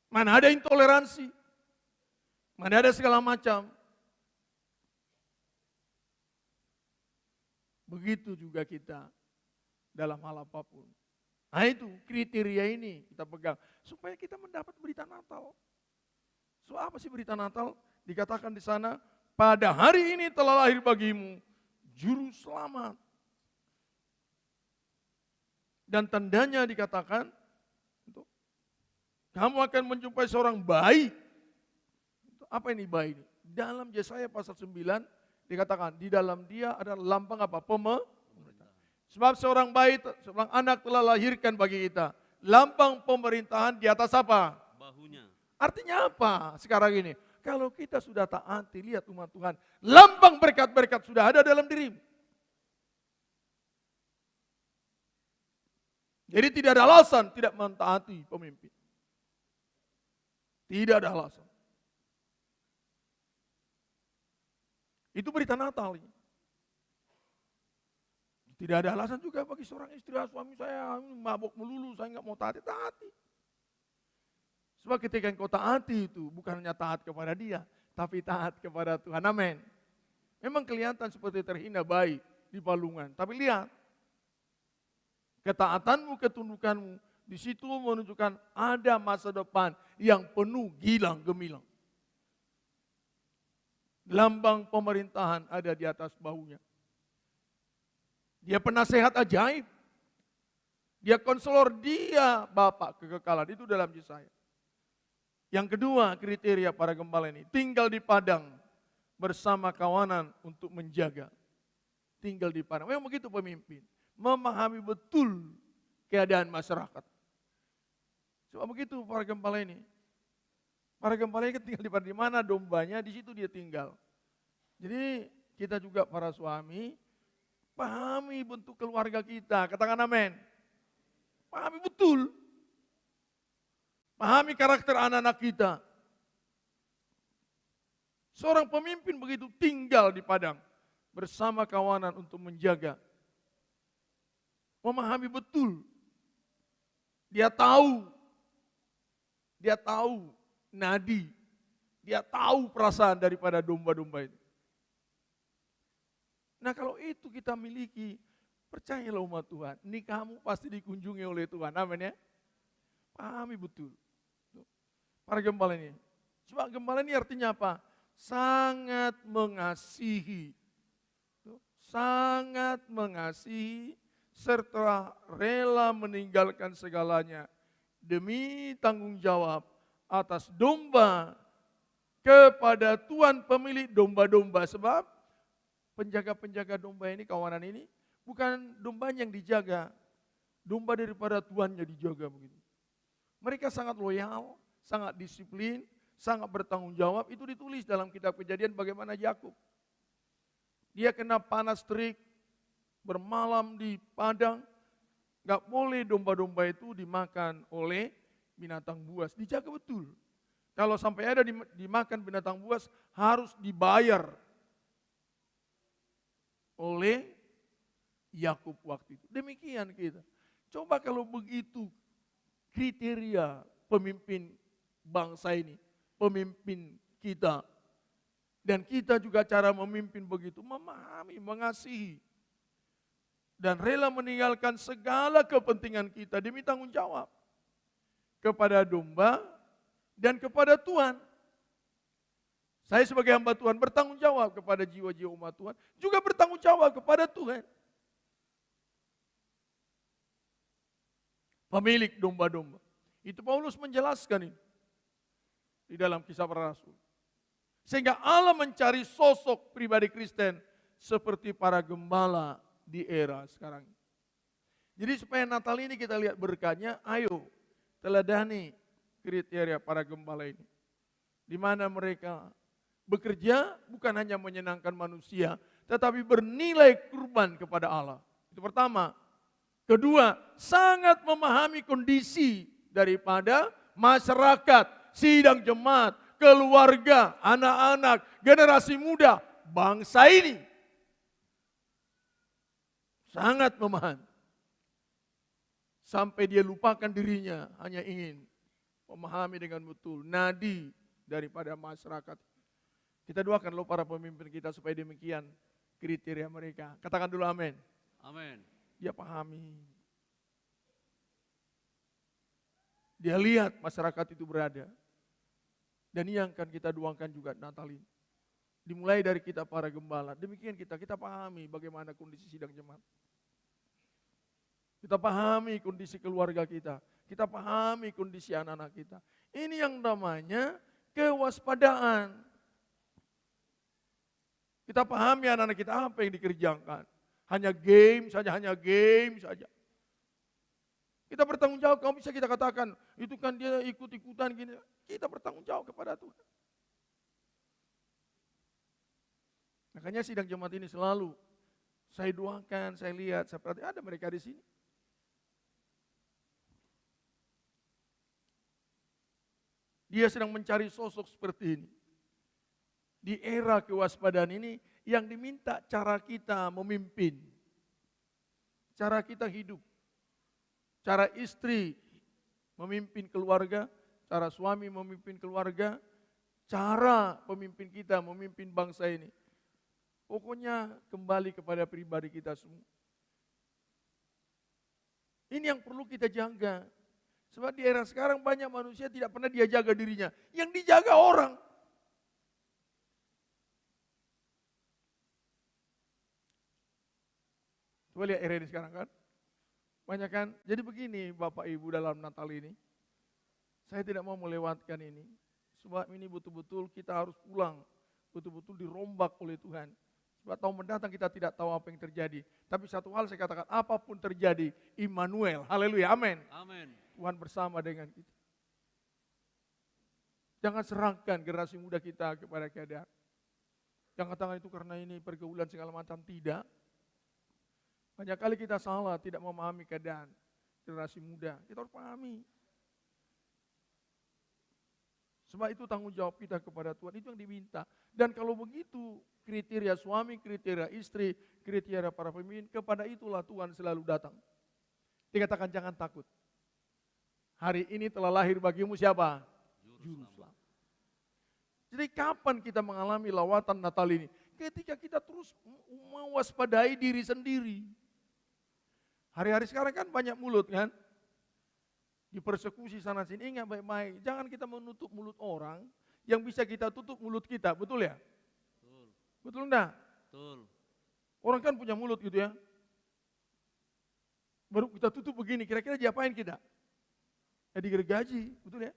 Mana ada intoleransi? Mana ada segala macam? Begitu juga kita dalam hal apapun. Nah itu kriteria ini kita pegang. Supaya kita mendapat berita Natal. So apa sih berita Natal? Dikatakan di sana, pada hari ini telah lahir bagimu Juru Selamat. Dan tandanya dikatakan, kamu akan menjumpai seorang bayi. Apa ini bayi? Dalam Yesaya pasal 9 dikatakan, di dalam dia ada lambang apa? Pemerintah. Sebab seorang bayi, seorang anak telah lahirkan bagi kita. Lambang pemerintahan di atas apa? Bahunya. Artinya apa sekarang ini? Kalau kita sudah taati, lihat umat Tuhan, lambang berkat-berkat sudah ada dalam dirimu. Jadi tidak ada alasan tidak mentaati pemimpin. Tidak ada alasan. Itu berita Natal ini. Tidak ada alasan juga bagi seorang istri, suami saya mabuk melulu, saya nggak mau taati. Sebab ketika engkau taati itu bukan hanya taat kepada dia, tapi taat kepada Tuhan. Amin. Memang kelihatan seperti terhina bayi di palungan. Tapi lihat, ketaatanmu, ketundukanmu, di situ menunjukkan ada masa depan yang penuh gilang gemilang. Lambang pemerintahan ada di atas bahunya. Dia penasehat ajaib. Dia konselor, dia Bapak kekekalan. Itu dalam Yesaya. Yang kedua kriteria para gembala ini, tinggal di padang bersama kawanan untuk menjaga. Tinggal di padang, memang begitu pemimpin. Memahami betul keadaan masyarakat. Cuma begitu para gembala ini. Para gembala ini tinggal di padang, di mana dombanya, di situ dia tinggal. Jadi kita juga para suami, pahami bentuk keluarga kita, katakan amin. Pahami betul. Pahami karakter anak-anak kita. Seorang pemimpin begitu tinggal di padang bersama kawanan untuk menjaga. Memahami betul. Dia tahu nadi. Dia tahu perasaan daripada domba-domba itu. Nah kalau itu kita miliki, percayalah umat Tuhan, ini kamu pasti dikunjungi oleh Tuhan. Amin ya. Pahami betul. Para gembala ini. Sebab gembala ini artinya apa? Sangat mengasihi. Sangat mengasihi serta rela meninggalkan segalanya demi tanggung jawab atas domba kepada Tuhan pemilik domba-domba. Sebab penjaga-penjaga domba ini, kawanan ini, bukan dombanya yang dijaga. Domba daripada Tuannya dijaga begitu. Mereka sangat loyal, sangat disiplin, sangat bertanggung jawab. Itu ditulis dalam kitab Kejadian bagaimana Yakub. Dia kena panas terik, bermalam di padang. Gak boleh domba-domba itu dimakan oleh binatang buas. Dijaga betul. Kalau sampai ada dimakan binatang buas, harus dibayar oleh Yakub waktu itu. Demikian kita. Coba kalau begitu kriteria pemimpin bangsa ini, pemimpin kita. Dan kita juga cara memimpin begitu, memahami, mengasihi. Dan rela meninggalkan segala kepentingan kita demi tanggung jawab kepada domba dan kepada Tuhan. Saya sebagai hamba Tuhan bertanggung jawab kepada jiwa-jiwa umat Tuhan, juga bertanggung jawab kepada Tuhan. Pemilik domba-domba. Itu Paulus menjelaskan ini di dalam Kisah Para Rasul. Sehingga Allah mencari sosok pribadi Kristen seperti para gembala di era sekarang. Jadi supaya Natal ini kita lihat berkatnya, ayo teladani kriteria para gembala ini. Di mana mereka bekerja bukan hanya menyenangkan manusia, tetapi bernilai kurban kepada Allah. Itu pertama. Kedua, sangat memahami kondisi daripada masyarakat, sidang jemaat, keluarga, anak-anak, generasi muda, bangsa ini. Sangat memahami. Sampai dia lupakan dirinya, hanya ingin memahami dengan betul nadi daripada masyarakat. Kita doakan loh para pemimpin kita supaya demikian kriteria mereka. Katakan dulu amin. Amin. Dia pahami. Dia lihat masyarakat itu berada. Dan ini yang akan kita doakan juga Natal ini. Dimulai dari kita para gembala. Demikian kita pahami bagaimana kondisi sidang jemaat. Kita pahami kondisi keluarga kita. Kita pahami kondisi anak-anak kita. Ini yang namanya kewaspadaan. Kita pahami anak-anak kita apa yang dikerjakan. Hanya game saja, Kita bertanggung jawab, kamu bisa kita katakan, itu kan dia ikut-ikutan gini. Kita bertanggung jawab kepada Tuhan. Makanya sidang jemaat ini selalu saya doakan, saya lihat, saya perhatikan, ada mereka di sini. Dia sedang mencari sosok seperti ini. Di era kewaspadaan ini yang diminta cara kita memimpin. Cara kita hidup. Cara istri memimpin keluarga, cara suami memimpin keluarga, cara pemimpin kita memimpin bangsa ini. Pokoknya kembali kepada pribadi kita semua. Ini yang perlu kita jaga. Sebab di era sekarang banyak manusia tidak pernah dia jaga dirinya. Yang dijaga orang. Coba lihat era ini sekarang kan. Banyak kan. Jadi begini Bapak Ibu dalam Natal ini. Saya tidak mau melewatkan ini. Sebab ini betul-betul kita harus pulang. Betul-betul dirombak oleh Tuhan. Sebab tahun mendatang kita tidak tahu apa yang terjadi. Tapi satu hal saya katakan, apapun terjadi, Immanuel. Haleluya, amin. Amin. Tuhan bersama dengan kita. Jangan serahkan generasi muda kita kepada keadaan. Jangan katakan itu karena ini pergaulan segala macam, tidak. Banyak kali kita salah, tidak memahami keadaan generasi muda. Kita harus pahami. Sebab itu tanggung jawab kita kepada Tuhan, itu yang diminta. Dan kalau begitu, kriteria suami, kriteria istri, kriteria para pemimpin, kepada itulah Tuhan selalu datang. Dikatakan jangan takut. Hari ini telah lahir bagimu siapa? Juru Selamat. Jadi kapan kita mengalami lawatan Natal ini? Ketika kita terus mewaspadai diri sendiri. Hari-hari sekarang kan banyak mulut kan? Dipersekusi sana sini, ingat baik-baik. Jangan kita menutup mulut orang yang bisa kita tutup mulut kita, betul ya? Betul. Betul enggak? Betul. Orang kan punya mulut gitu ya. Baru kita tutup begini, kira-kira diapain kita? Ya digergaji, betul ya?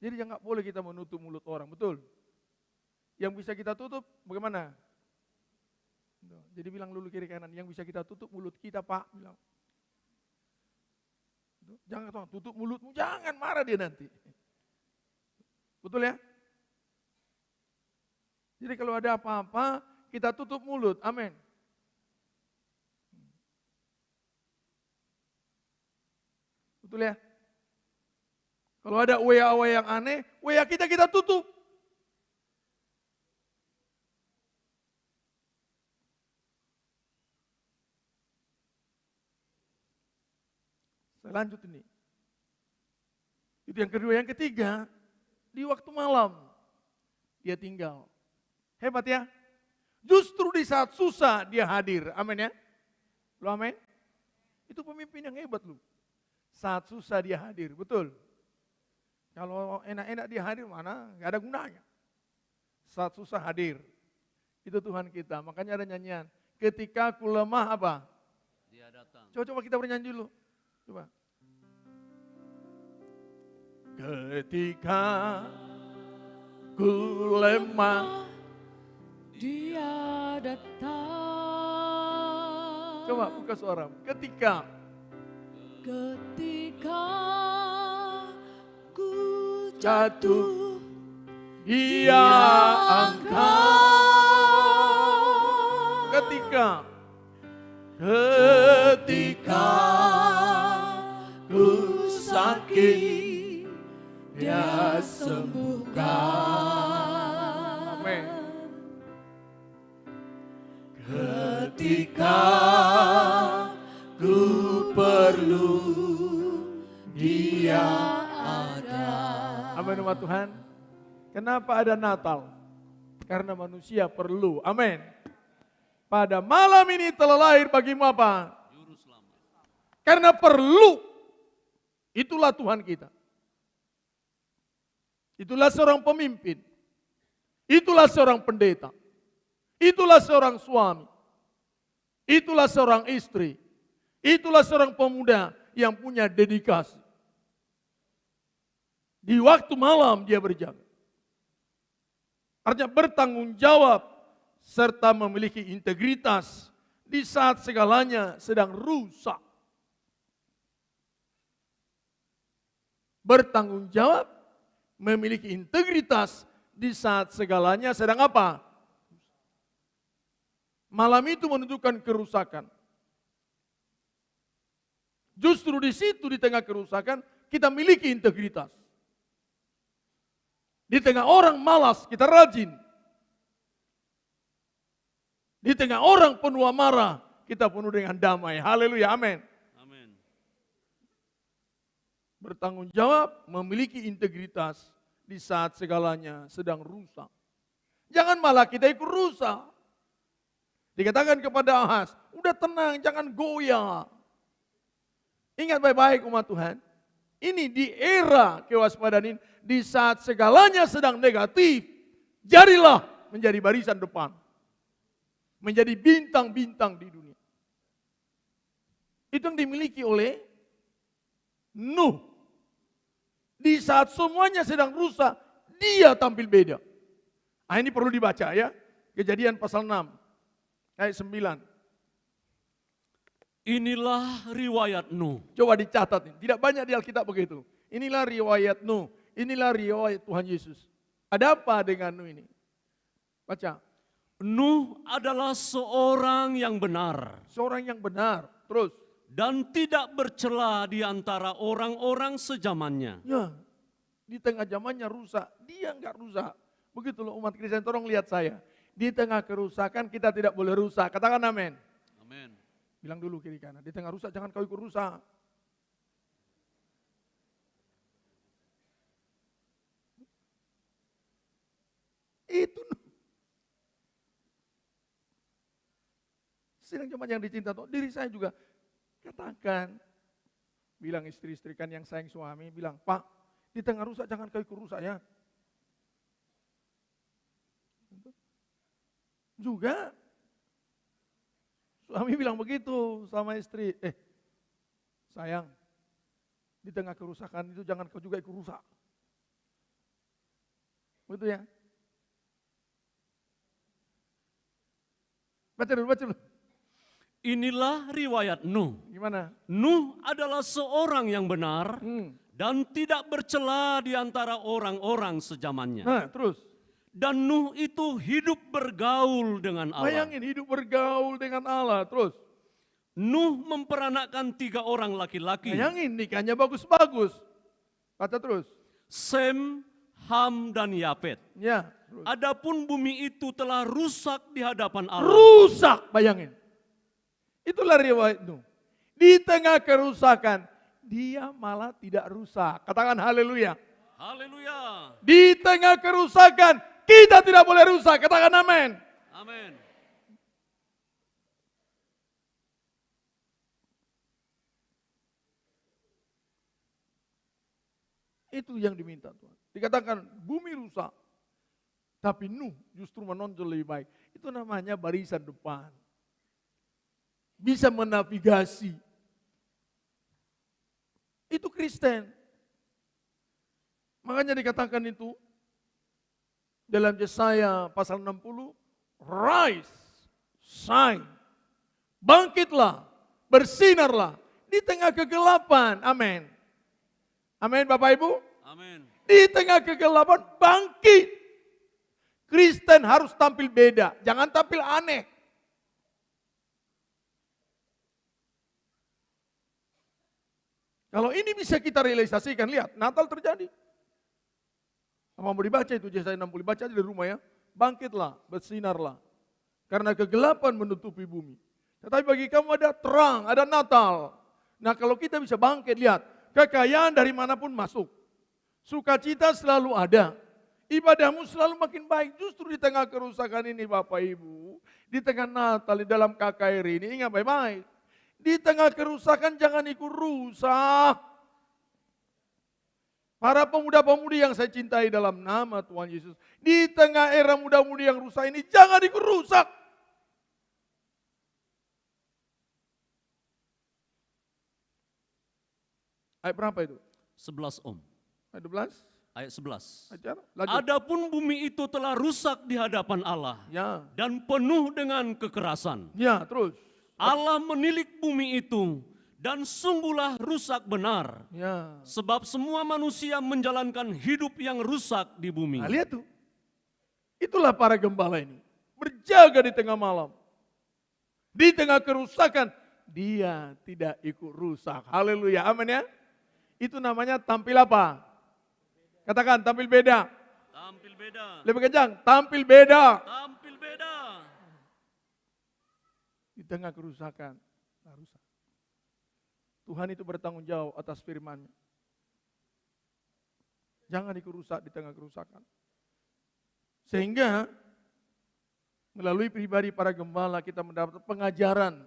Jadi jangan boleh kita menutup mulut orang, betul? Yang bisa kita tutup bagaimana? Jadi bilang dulu kiri kanan, yang bisa kita tutup mulut kita Pak, bilang. Jangan tutup mulutmu, jangan marah dia nanti. Betul ya? Jadi kalau ada apa-apa, kita tutup mulut, amin. Betul ya? Kalau ada WA yang aneh, WA kita tutup. Saya lanjut ini. Itu yang kedua. Yang ketiga, di waktu malam dia tinggal. Hebat ya. Justru di saat susah dia hadir. Amin ya. Lu amin? Itu pemimpin yang hebat lu. Saat susah dia hadir, betul. Kalau enak-enak dia hadir mana? Gak ada gunanya. Saat susah hadir. Itu Tuhan kita. Makanya ada nyanyian. Ketika aku lemah apa? Dia datang. Coba kita bernyanyi dulu. Coba. Ketika ku lemah, Dia datang. coba buka suara. Ketika ku jatuh, dia angkat. Ketika ku sakit, dia sembuhkan. Amin. Ketika ku perlu, dia ada. Amin umat Tuhan. Kenapa ada Natal? Karena manusia perlu. Amin. Pada malam ini telah lahir bagimu apa? Juru selamat. Karena perlu. Itulah Tuhan kita. Itulah seorang pemimpin. Itulah seorang pendeta. Itulah seorang suami. Itulah seorang istri. Itulah seorang pemuda yang punya dedikasi. Di waktu malam dia berjaga. Artinya bertanggung jawab serta memiliki integritas di saat segalanya sedang rusak. Bertanggung jawab, memiliki integritas di saat segalanya sedang apa? Malam itu menunjukkan kerusakan. Justru di situ, di tengah kerusakan, kita miliki integritas. Di tengah orang malas, kita rajin. Di tengah orang penuh amarah, kita penuh dengan damai. Haleluya, amin. Amin. Bertanggung jawab, memiliki integritas di saat segalanya sedang rusak. Jangan malah kita ikut rusak. Dikatakan kepada Ahaz, udah tenang, jangan goyah. Ingat baik-baik umat Tuhan, ini di era kewaspadaan ini, di saat segalanya sedang negatif, jadilah menjadi barisan depan. Menjadi bintang-bintang di dunia. Itu yang dimiliki oleh Nuh. Di saat semuanya sedang rusak, dia tampil beda. Nah, ini perlu dibaca ya. Kejadian pasal 6, ayat 9. Inilah riwayat Nuh. Coba dicatat, tidak banyak di Alkitab begitu. Inilah riwayat Nuh, inilah riwayat Tuhan Yesus. Ada apa dengan Nuh ini? Baca. Nuh adalah seorang yang benar. Seorang yang benar, terus. Dan tidak bercela di antara orang-orang sezamannya. Ya, di tengah zamannya rusak, dia enggak rusak. Begitu loh umat Kristen, tolong lihat saya. Di tengah kerusakan kita tidak boleh rusak. Katakan amin. Amin. Bilang dulu kiri kanan, di tengah rusak jangan kau ikut rusak. Itu sedang zaman yang dicinta Tuhan. Diri saya juga katakan, bilang istri-istri kan yang sayang suami, bilang, Pak, di tengah rusak jangan kau ikut rusak ya. Juga suami bilang begitu sama istri, sayang, di tengah kerusakan itu jangan kau juga ikut rusak. Begitu ya. Baca dulu. Inilah riwayat Nuh. Gimana? Nuh adalah seorang yang benar dan tidak bercela di antara orang-orang sezamannya. Nah, terus. Dan Nuh itu hidup bergaul dengan Allah. Bayangin hidup bergaul dengan Allah, terus. Nuh memperanakkan 3 orang laki-laki. Bayangin nikahnya bagus-bagus. Baca terus. Sem, Ham, dan Yafet. Ya, terus. Adapun bumi itu telah rusak di hadapan Allah. Rusak, bayangin. Itulah riwayat Nuh. Di tengah kerusakan, dia malah tidak rusak. Katakan haleluya. Haleluya. Di tengah kerusakan, kita tidak boleh rusak. Katakan amin. Amin. Itu yang diminta Tuhan. Dikatakan bumi rusak, tapi Nuh justru menonjol lebih baik. Itu namanya barisan depan. Bisa menavigasi. Itu Kristen. Makanya dikatakan itu dalam Yesaya pasal 60, rise, shine, bangkitlah, bersinarlah di tengah kegelapan. Amin. Amin Bapak Ibu. Amin. Di tengah kegelapan bangkit. Kristen harus tampil beda, jangan tampil aneh. Kalau ini bisa kita realisasikan, lihat, Natal terjadi. Apa mau dibaca itu Yesaya 60, baca aja di rumah ya. Bangkitlah, bersinarlah. Karena kegelapan menutupi bumi. Tetapi bagi kamu ada terang, ada Natal. Nah kalau kita bisa bangkit, lihat, kekayaan dari manapun masuk. Sukacita selalu ada. Ibadahmu selalu makin baik. Justru di tengah kerusakan ini Bapak Ibu. Di tengah Natal, di dalam KKR ini, ingat baik-baik. Di tengah kerusakan jangan ikut rusak. Para pemuda-pemudi yang saya cintai dalam nama Tuhan Yesus. Di tengah era muda-mudi yang rusak ini jangan ikut rusak. Ayat berapa itu? 11 Om. Ayat 12? Ayat 11. Ajar, lanjut. Adapun bumi itu telah rusak di hadapan Allah Ya, dan penuh dengan kekerasan. ya terus. Allah menilik bumi itu dan sungguhlah rusak benar. Ya. Sebab semua manusia menjalankan hidup yang rusak di bumi. Nah, lihat tuh. Itulah para gembala ini. Berjaga di tengah malam. Di tengah kerusakan, dia tidak ikut rusak. Haleluya, amin ya. Itu namanya tampil apa? Katakan tampil beda. Tampil beda. Lebih kencang, tampil beda. Tampil beda. Di tengah kerusakan, nah rusak. Tuhan itu bertanggung jawab atas firman-Nya. Jangan ikut rusak di tengah kerusakan. Sehingga melalui pribadi para gembala kita mendapat pengajaran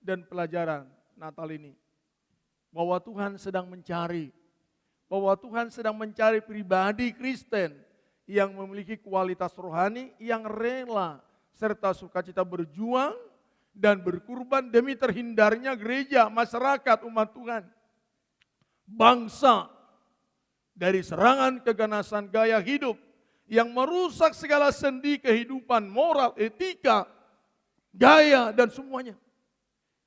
dan pelajaran Natal ini. Bahwa Tuhan sedang mencari. Bahwa Tuhan sedang mencari pribadi Kristen yang memiliki kualitas rohani, yang rela serta sukacita berjuang dan berkurban demi terhindarnya gereja, masyarakat, umat Tuhan. Bangsa dari serangan keganasan gaya hidup yang merusak segala sendi kehidupan, moral, etika, gaya dan semuanya.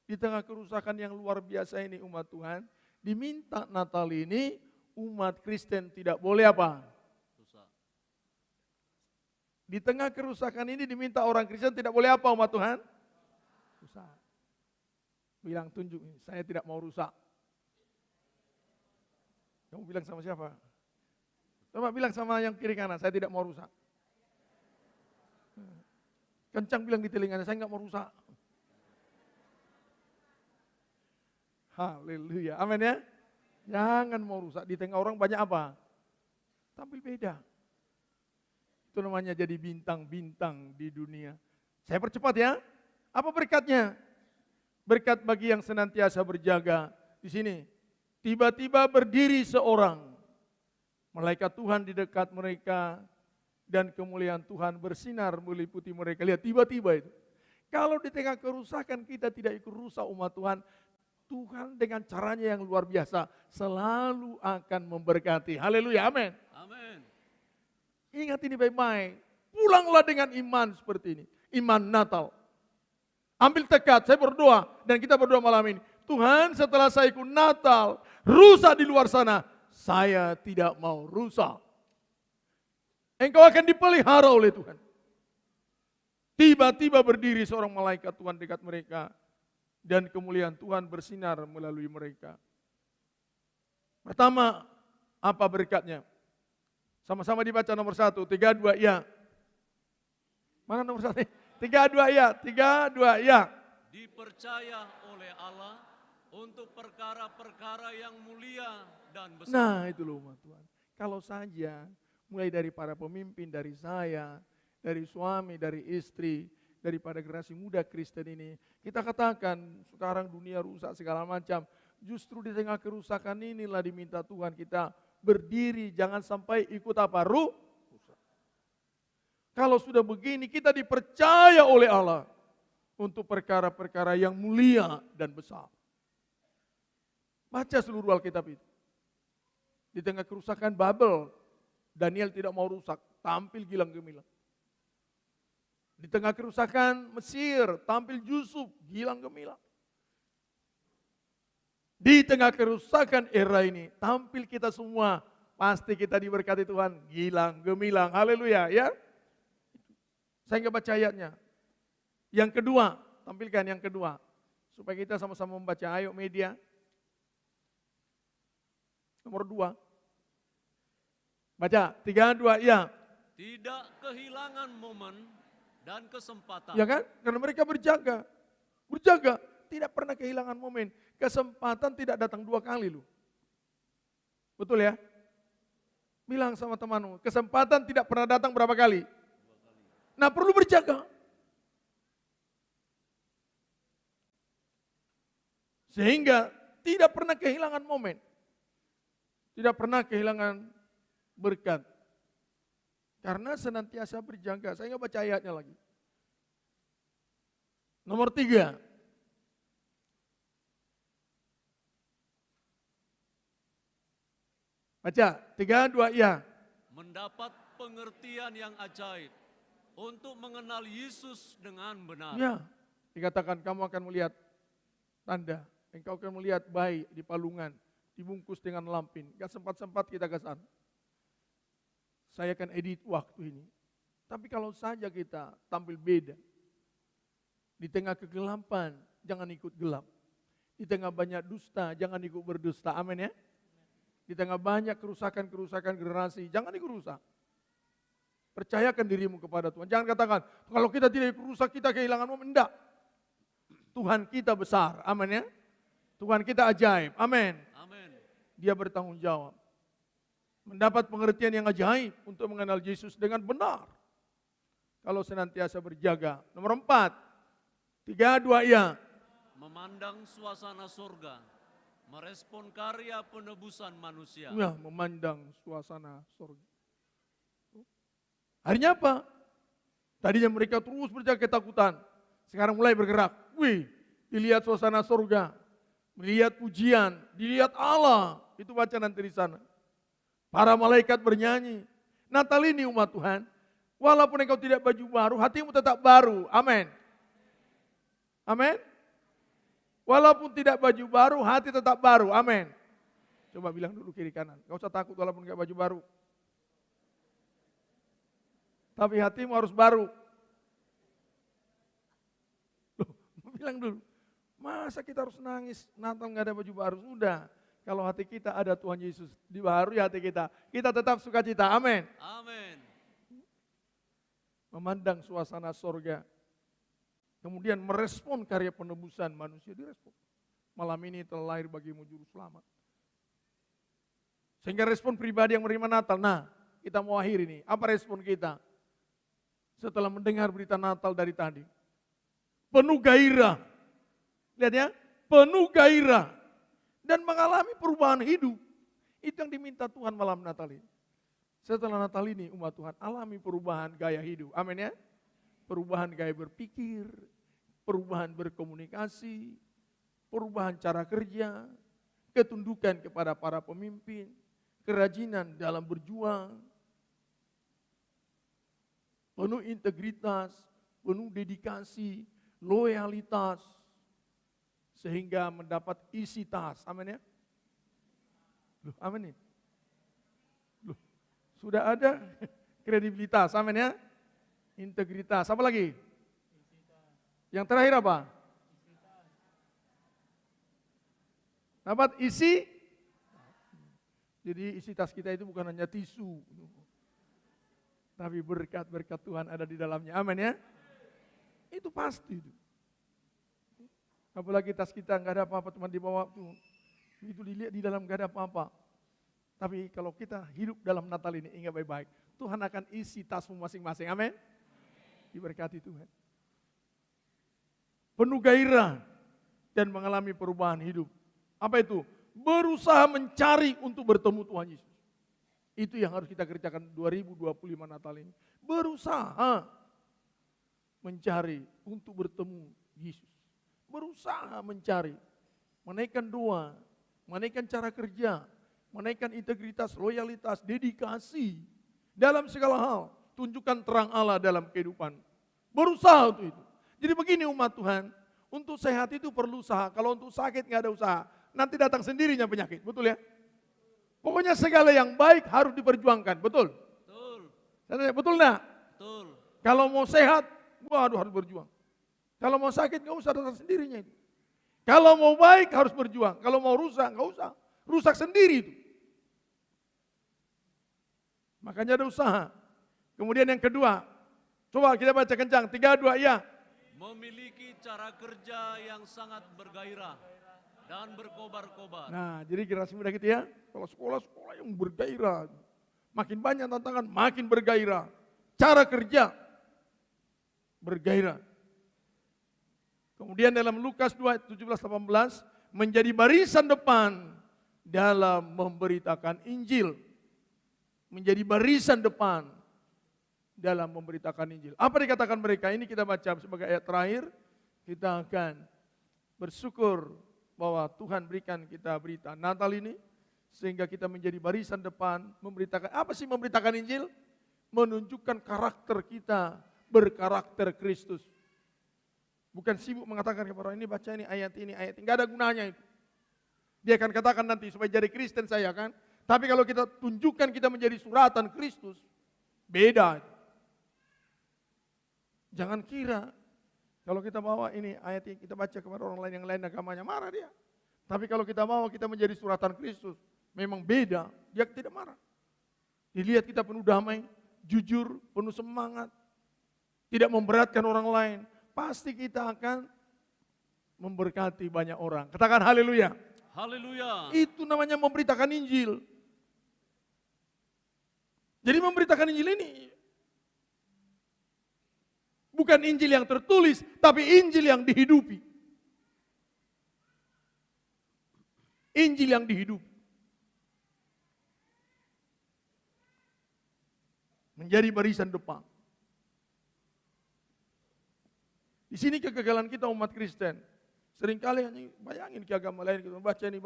Di tengah kerusakan yang luar biasa ini umat Tuhan, diminta Natal ini umat Kristen tidak boleh apa? Rusak. Di tengah kerusakan ini diminta orang Kristen tidak boleh apa umat Tuhan? Rusak. Bilang tunjuk, saya tidak mau rusak. Kamu bilang sama siapa? Coba bilang sama yang kiri kanan, saya tidak mau rusak. Kencang bilang di telinganya, saya nggak mau rusak. Haleluya, amin ya. Jangan mau rusak, di tengah orang banyak apa? Tampil beda. Itu namanya jadi bintang-bintang di dunia. Saya percepat ya. Apa berkatnya? Berkat bagi yang senantiasa berjaga. Di sini, tiba-tiba berdiri seorang. Malaikat Tuhan di dekat mereka dan kemuliaan Tuhan bersinar meliputi mereka. Lihat, tiba-tiba itu. Kalau di tengah kerusakan kita tidak ikut rusak umat Tuhan, Tuhan dengan caranya yang luar biasa selalu akan memberkati. Haleluya, amin. Amin. Ingat ini baik-baik. Pulanglah dengan iman seperti ini. Iman Natal. Ambil tekad, saya berdoa dan kita berdoa malam ini. Tuhan, setelah saya ikut Natal, rusak di luar sana, saya tidak mau rusak. Engkau akan dipelihara oleh Tuhan. Tiba-tiba berdiri seorang malaikat Tuhan dekat mereka. Dan kemuliaan Tuhan bersinar melalui mereka. Pertama, apa berkatnya? Sama-sama dibaca nomor 1, 3, 2, ya. Mana nomor 1? 3, 2, ya. 3, 2, ya. Dipercaya oleh Allah untuk perkara-perkara yang mulia dan besar. Nah itu loh umat Tuhan. Kalau saja mulai dari para pemimpin, dari saya, dari suami, dari istri, daripada generasi muda Kristen ini. Kita katakan sekarang dunia rusak segala macam. Justru di tengah kerusakan inilah diminta Tuhan kita berdiri. Jangan sampai ikut apa? Rusak. Kalau sudah begini kita dipercaya oleh Allah untuk perkara-perkara yang mulia dan besar. Baca seluruh Alkitab itu. Di tengah kerusakan Babel, Daniel tidak mau rusak, tampil gilang gemilang. Di tengah kerusakan Mesir, tampil Yusuf, gilang gemilang. Di tengah kerusakan era ini, tampil kita semua, pasti kita diberkati Tuhan, gilang gemilang. Haleluya ya. Saya nggak baca ayatnya. Yang kedua, tampilkan yang kedua. Supaya kita sama-sama membaca, ayo media. Nomor 2. Baca, 3, 2, ya. Tidak kehilangan momen dan kesempatan. Ya kan? Karena mereka berjaga. Berjaga, tidak pernah kehilangan momen. Kesempatan tidak datang 2 kali loh. Betul ya? Bilang sama temanmu, kesempatan tidak pernah datang berapa kali? Nah perlu berjaga. Sehingga tidak pernah kehilangan momen. Tidak pernah kehilangan berkat. Karena senantiasa berjaga. Saya nggak baca ayatnya lagi. Nomor 3. Baca, 3, 2, ya. Mendapat pengertian yang ajaib untuk mengenal Yesus dengan benar. Ya, dikatakan kamu akan melihat tanda. Engkau akan melihat bayi di palungan, dibungkus dengan lampin. Gak sempat-sempat kita ke sana. Saya akan edit waktu ini. Tapi kalau saja kita tampil beda. Di tengah kegelapan, jangan ikut gelap. Di tengah banyak dusta, jangan ikut berdusta. Amin ya. Di tengah banyak kerusakan-kerusakan generasi, jangan ikut rusak. Percayakan dirimu kepada Tuhan. Jangan katakan, kalau kita tidak ikut rusak, kita kehilangan momen. Enggak. Tuhan kita besar. Amin ya. Tuhan kita ajaib. Amin. Amin. Dia bertanggung jawab. Mendapat pengertian yang ajaib untuk mengenal Yesus dengan benar. Kalau senantiasa berjaga. Nomor 4. 3, 2, ya. Memandang suasana surga. Merespon karya penebusan manusia. Ya, memandang suasana surga. Akhirnya apa? Tadinya mereka terus berjaga ketakutan. Sekarang mulai bergerak. Wih, dilihat suasana surga. Melihat pujian, dilihat Allah. Itu baca nanti di sana. Para malaikat bernyanyi. Natal ini umat Tuhan, walaupun engkau tidak baju baru, hatimu tetap baru. Amin. Amin. Walaupun tidak baju baru, hati tetap baru. Amin. Coba bilang dulu kiri kanan. Gak usah takut walaupun gak baju baru. Tapi hatimu harus baru. Loh, bilang dulu. Masa kita harus nangis Natal gak ada baju baru? Sudah. Kalau hati kita ada Tuhan Yesus, dibaharui hati kita. Kita tetap sukacita. Amin. Amin. Memandang suasana sorga. Kemudian merespon karya penebusan manusia, direspon. Malam ini telah lahir bagimu juru selamat. Sehingga respon pribadi yang menerima Natal. Nah, kita mau akhir ini. Apa respon kita? Setelah mendengar berita Natal dari tadi. Penuh gairah. Lihat ya, penuh gairah. Dan mengalami perubahan hidup. Itu yang diminta Tuhan malam Natal ini. Setelah Natal ini umat Tuhan alami perubahan gaya hidup. Amin ya. Perubahan gaya berpikir, perubahan berkomunikasi, perubahan cara kerja, ketundukan kepada para pemimpin, kerajinan dalam berjuang, penuh integritas, penuh dedikasi, loyalitas, sehingga mendapat isi tas. Amin ya. Loh, amin nih. Loh, sudah ada kredibilitas. Amin ya. Integritas. Apa lagi? Yang terakhir apa? Dapat isi. Jadi isi tas kita itu bukan hanya tisu. Tapi berkat-berkat Tuhan ada di dalamnya. Amin ya. Itu pasti. Apalagi tas kita nggak ada apa-apa, cuma dibawa tuh. Itu dilihat di dalam nggak ada apa-apa. Tapi kalau kita hidup dalam Natal ini, ingat baik-baik. Tuhan akan isi tasmu masing-masing. Amin. Diberkati Tuhan. Penuh gairah dan mengalami perubahan hidup. Apa itu? Berusaha mencari untuk bertemu Tuhan Yesus. Itu yang harus kita kerjakan 2025 Natal ini. Berusaha mencari untuk bertemu Yesus. Berusaha mencari. Menaikkan doa, menaikkan cara kerja, menaikkan integritas, loyalitas, dedikasi. Dalam segala hal, tunjukkan terang Allah dalam kehidupan. Berusaha untuk itu. Jadi begini umat Tuhan, untuk sehat itu perlu usaha. Kalau untuk sakit nggak ada usaha, nanti datang sendirinya penyakit, betul ya? Pokoknya segala yang baik harus diperjuangkan, betul? Betul. Betul enggak? Betul. Kalau mau sehat, waduh harus berjuang. Kalau mau sakit nggak usah datang sendirinya itu. Kalau mau baik harus berjuang. Kalau mau rusak nggak usah, rusak sendiri itu. Makanya ada usaha. Kemudian yang kedua, coba kita baca kencang, 3, 2, ya. Memiliki cara kerja yang sangat bergairah dan berkobar-kobar. Nah, jadi generasi muda gitu ya, kalau sekolah yang bergairah, makin banyak tantangan, makin bergairah. Cara kerja, bergairah. Kemudian dalam Lukas 2, 17-18, menjadi barisan depan dalam memberitakan Injil. Menjadi barisan depan dalam memberitakan Injil. Apa dikatakan mereka? Ini kita baca sebagai ayat terakhir. Kita akan bersyukur bahwa Tuhan berikan kita berita Natal ini. Sehingga kita menjadi barisan depan memberitakan. Apa sih memberitakan Injil? Menunjukkan karakter kita berkarakter Kristus. Bukan sibuk mengatakan kepada orang ini baca ini ayat ini. Nggak ada gunanya itu. Dia akan katakan nanti supaya jadi Kristen saya kan. Tapi kalau kita tunjukkan kita menjadi suratan Kristus, beda. Jangan kira kalau kita bawa ini ayat yang kita baca kepada orang lain yang lain agamanya, marah dia. Tapi kalau kita bawa kita menjadi suratan Kristus, memang beda, dia tidak marah. Dilihat kita penuh damai, jujur, penuh semangat, tidak memberatkan orang lain, pasti kita akan memberkati banyak orang. Katakan haleluya. Haleluya. Itu namanya memberitakan Injil. Jadi memberitakan Injil ini bukan Injil yang tertulis, tapi Injil yang dihidupi. Injil yang dihidupi. Menjadi barisan depan. Di sini kegagalan kita umat Kristen. Seringkali hanya bayangin ke agama lain, kita baca ini,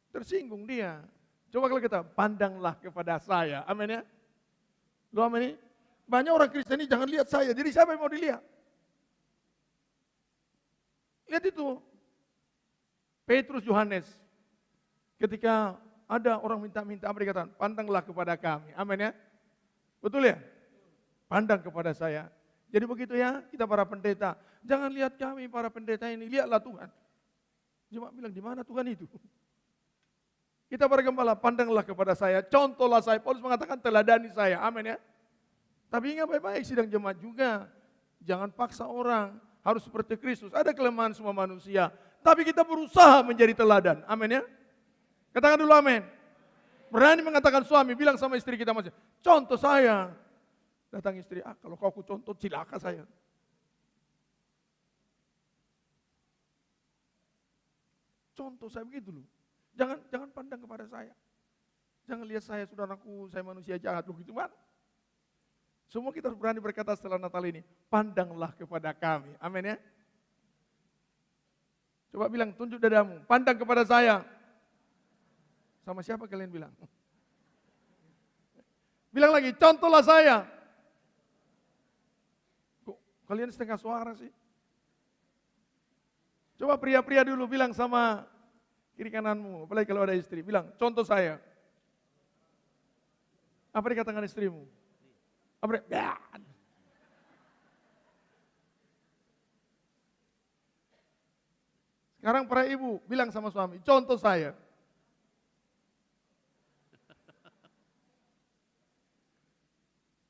tersinggung dia. Coba kalau kita pandanglah kepada saya, amin ya. Lu amin ya? Banyak orang Kristen ini jangan lihat saya, jadi siapa yang mau dilihat? Lihat itu, Petrus, Yohanes, ketika ada orang minta-minta, apa dikatakan? Pandanglah kepada kami, amin ya. Betul ya? Pandang kepada saya. Jadi begitu ya, kita para pendeta, jangan lihat kami para pendeta ini, lihatlah Tuhan. Cuma bilang, di mana Tuhan itu? Kita para gembala, pandanglah kepada saya, contohlah saya. Paulus mengatakan, teladani saya, amin ya. Tapi ingat baik-baik sidang jemaat juga. Jangan paksa orang, harus seperti Kristus. Ada kelemahan semua manusia. Tapi kita berusaha menjadi teladan, amin ya. Katakan dulu amin. Berani mengatakan suami, bilang sama istri kita masih, contoh saya. Datang istri, kalau kau aku contoh, cilaka saya. Contoh saya begitu loh. Jangan pandang kepada saya. Jangan lihat saya saudaraku, saya manusia jahat loh gitu mana. Semua kita berani berkata setelah Natal ini, pandanglah kepada kami. Amin ya. Coba bilang, tunjuk dadamu, pandang kepada saya. Sama siapa kalian bilang? Bilang lagi, contohlah saya. Kok kalian setengah suara sih? Coba pria-pria dulu bilang sama kiri kananmu, apalagi kalau ada istri, bilang, contoh saya. Apa dikatakan istrimu? Apa Sekarang para ibu bilang sama suami, contoh saya.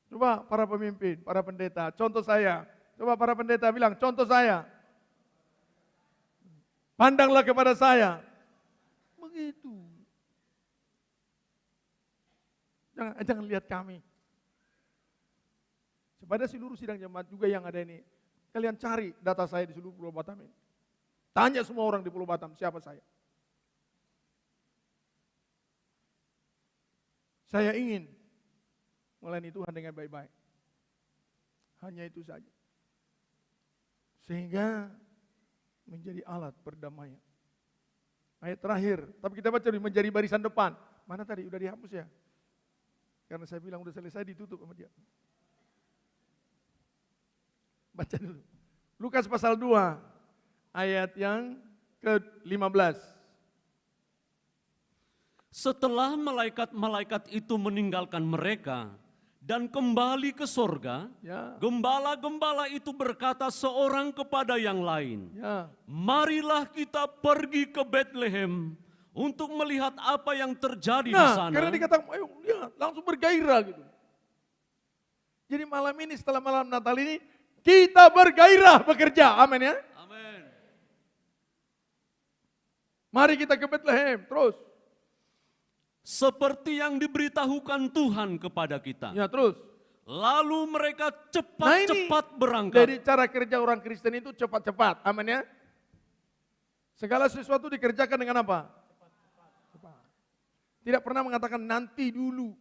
Coba para pemimpin, para pendeta, contoh saya. Coba para pendeta bilang, contoh saya. Pandanglah kepada saya. Begitu. Jangan lihat kami. Kepada seluruh sidang jemaat juga yang ada ini, kalian cari data saya di seluruh Pulau Batam ini. Tanya semua orang di Pulau Batam, siapa saya. Saya ingin melayani Tuhan dengan baik-baik. Hanya itu saja. Sehingga menjadi alat perdamaian. Ayat terakhir, tapi kita baca dulu, menjadi barisan depan. Mana tadi? Udah dihapus ya? Karena saya bilang udah selesai, ditutup sama dia. Baca dulu. Lukas pasal 2, ayat yang ke-15. Setelah malaikat-malaikat itu meninggalkan mereka dan kembali ke sorga, Ya. gembala-gembala itu berkata seorang kepada yang lain, Ya. marilah kita pergi ke Bethlehem untuk melihat apa yang terjadi di Nah, sana. karena dikatakan, ayo lihat, langsung bergairah gitu. Jadi malam ini, setelah malam Natal ini, kita bergairah bekerja, amin ya. Amin. Mari kita ke Bethlehem, terus. Seperti yang diberitahukan Tuhan kepada kita. Ya, terus. Lalu mereka Nah, cepat-cepat ini berangkat. Jadi cara kerja orang Kristen itu cepat-cepat, amin ya. Segala sesuatu dikerjakan dengan apa? Cepat. Tidak pernah mengatakan nanti dulu.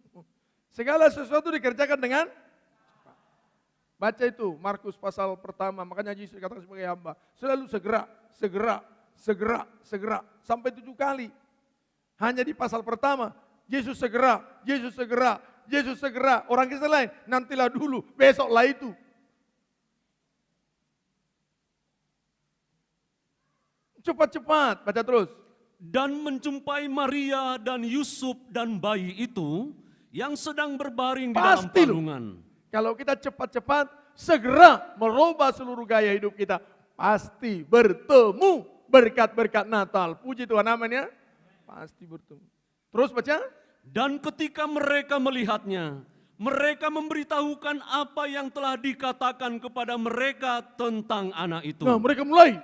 Segala sesuatu dikerjakan dengan cepat. Baca itu, Markus pasal pertama, makanya Yesus dikatakan sebagai hamba. Selalu segera, segera, segera, segera. Sampai 7 kali. Hanya di pasal pertama, Yesus segera, Yesus segera, Yesus segera. Orang Kristen lain, nantilah dulu, besoklah itu. Cepat-cepat, baca terus. Dan menjumpai Maria dan Yusuf dan bayi itu yang sedang berbaring di dalam Pasti loh. palungan. Kalau kita cepat-cepat, segera merubah seluruh gaya hidup kita. Pasti bertemu berkat-berkat Natal. Puji Tuhan, amin ya. Pasti bertemu. Terus baca. Dan ketika mereka melihatnya, mereka memberitahukan apa yang telah dikatakan kepada mereka tentang anak itu. Nah, mereka mulai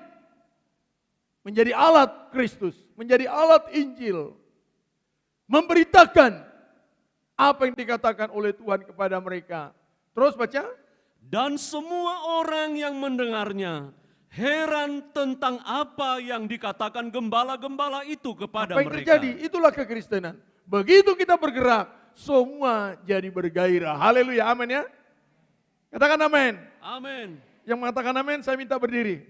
menjadi alat Kristus, menjadi alat Injil. Memberitakan apa yang dikatakan oleh Tuhan kepada mereka. Terus baca. Dan semua orang yang mendengarnya heran tentang apa yang dikatakan gembala-gembala itu kepada Apa yang mereka. terjadi? Itulah kekristenan. Begitu kita bergerak, semua jadi bergairah. Haleluya, amin ya. Katakan amin. Amin. Yang mengatakan amin, saya minta berdiri.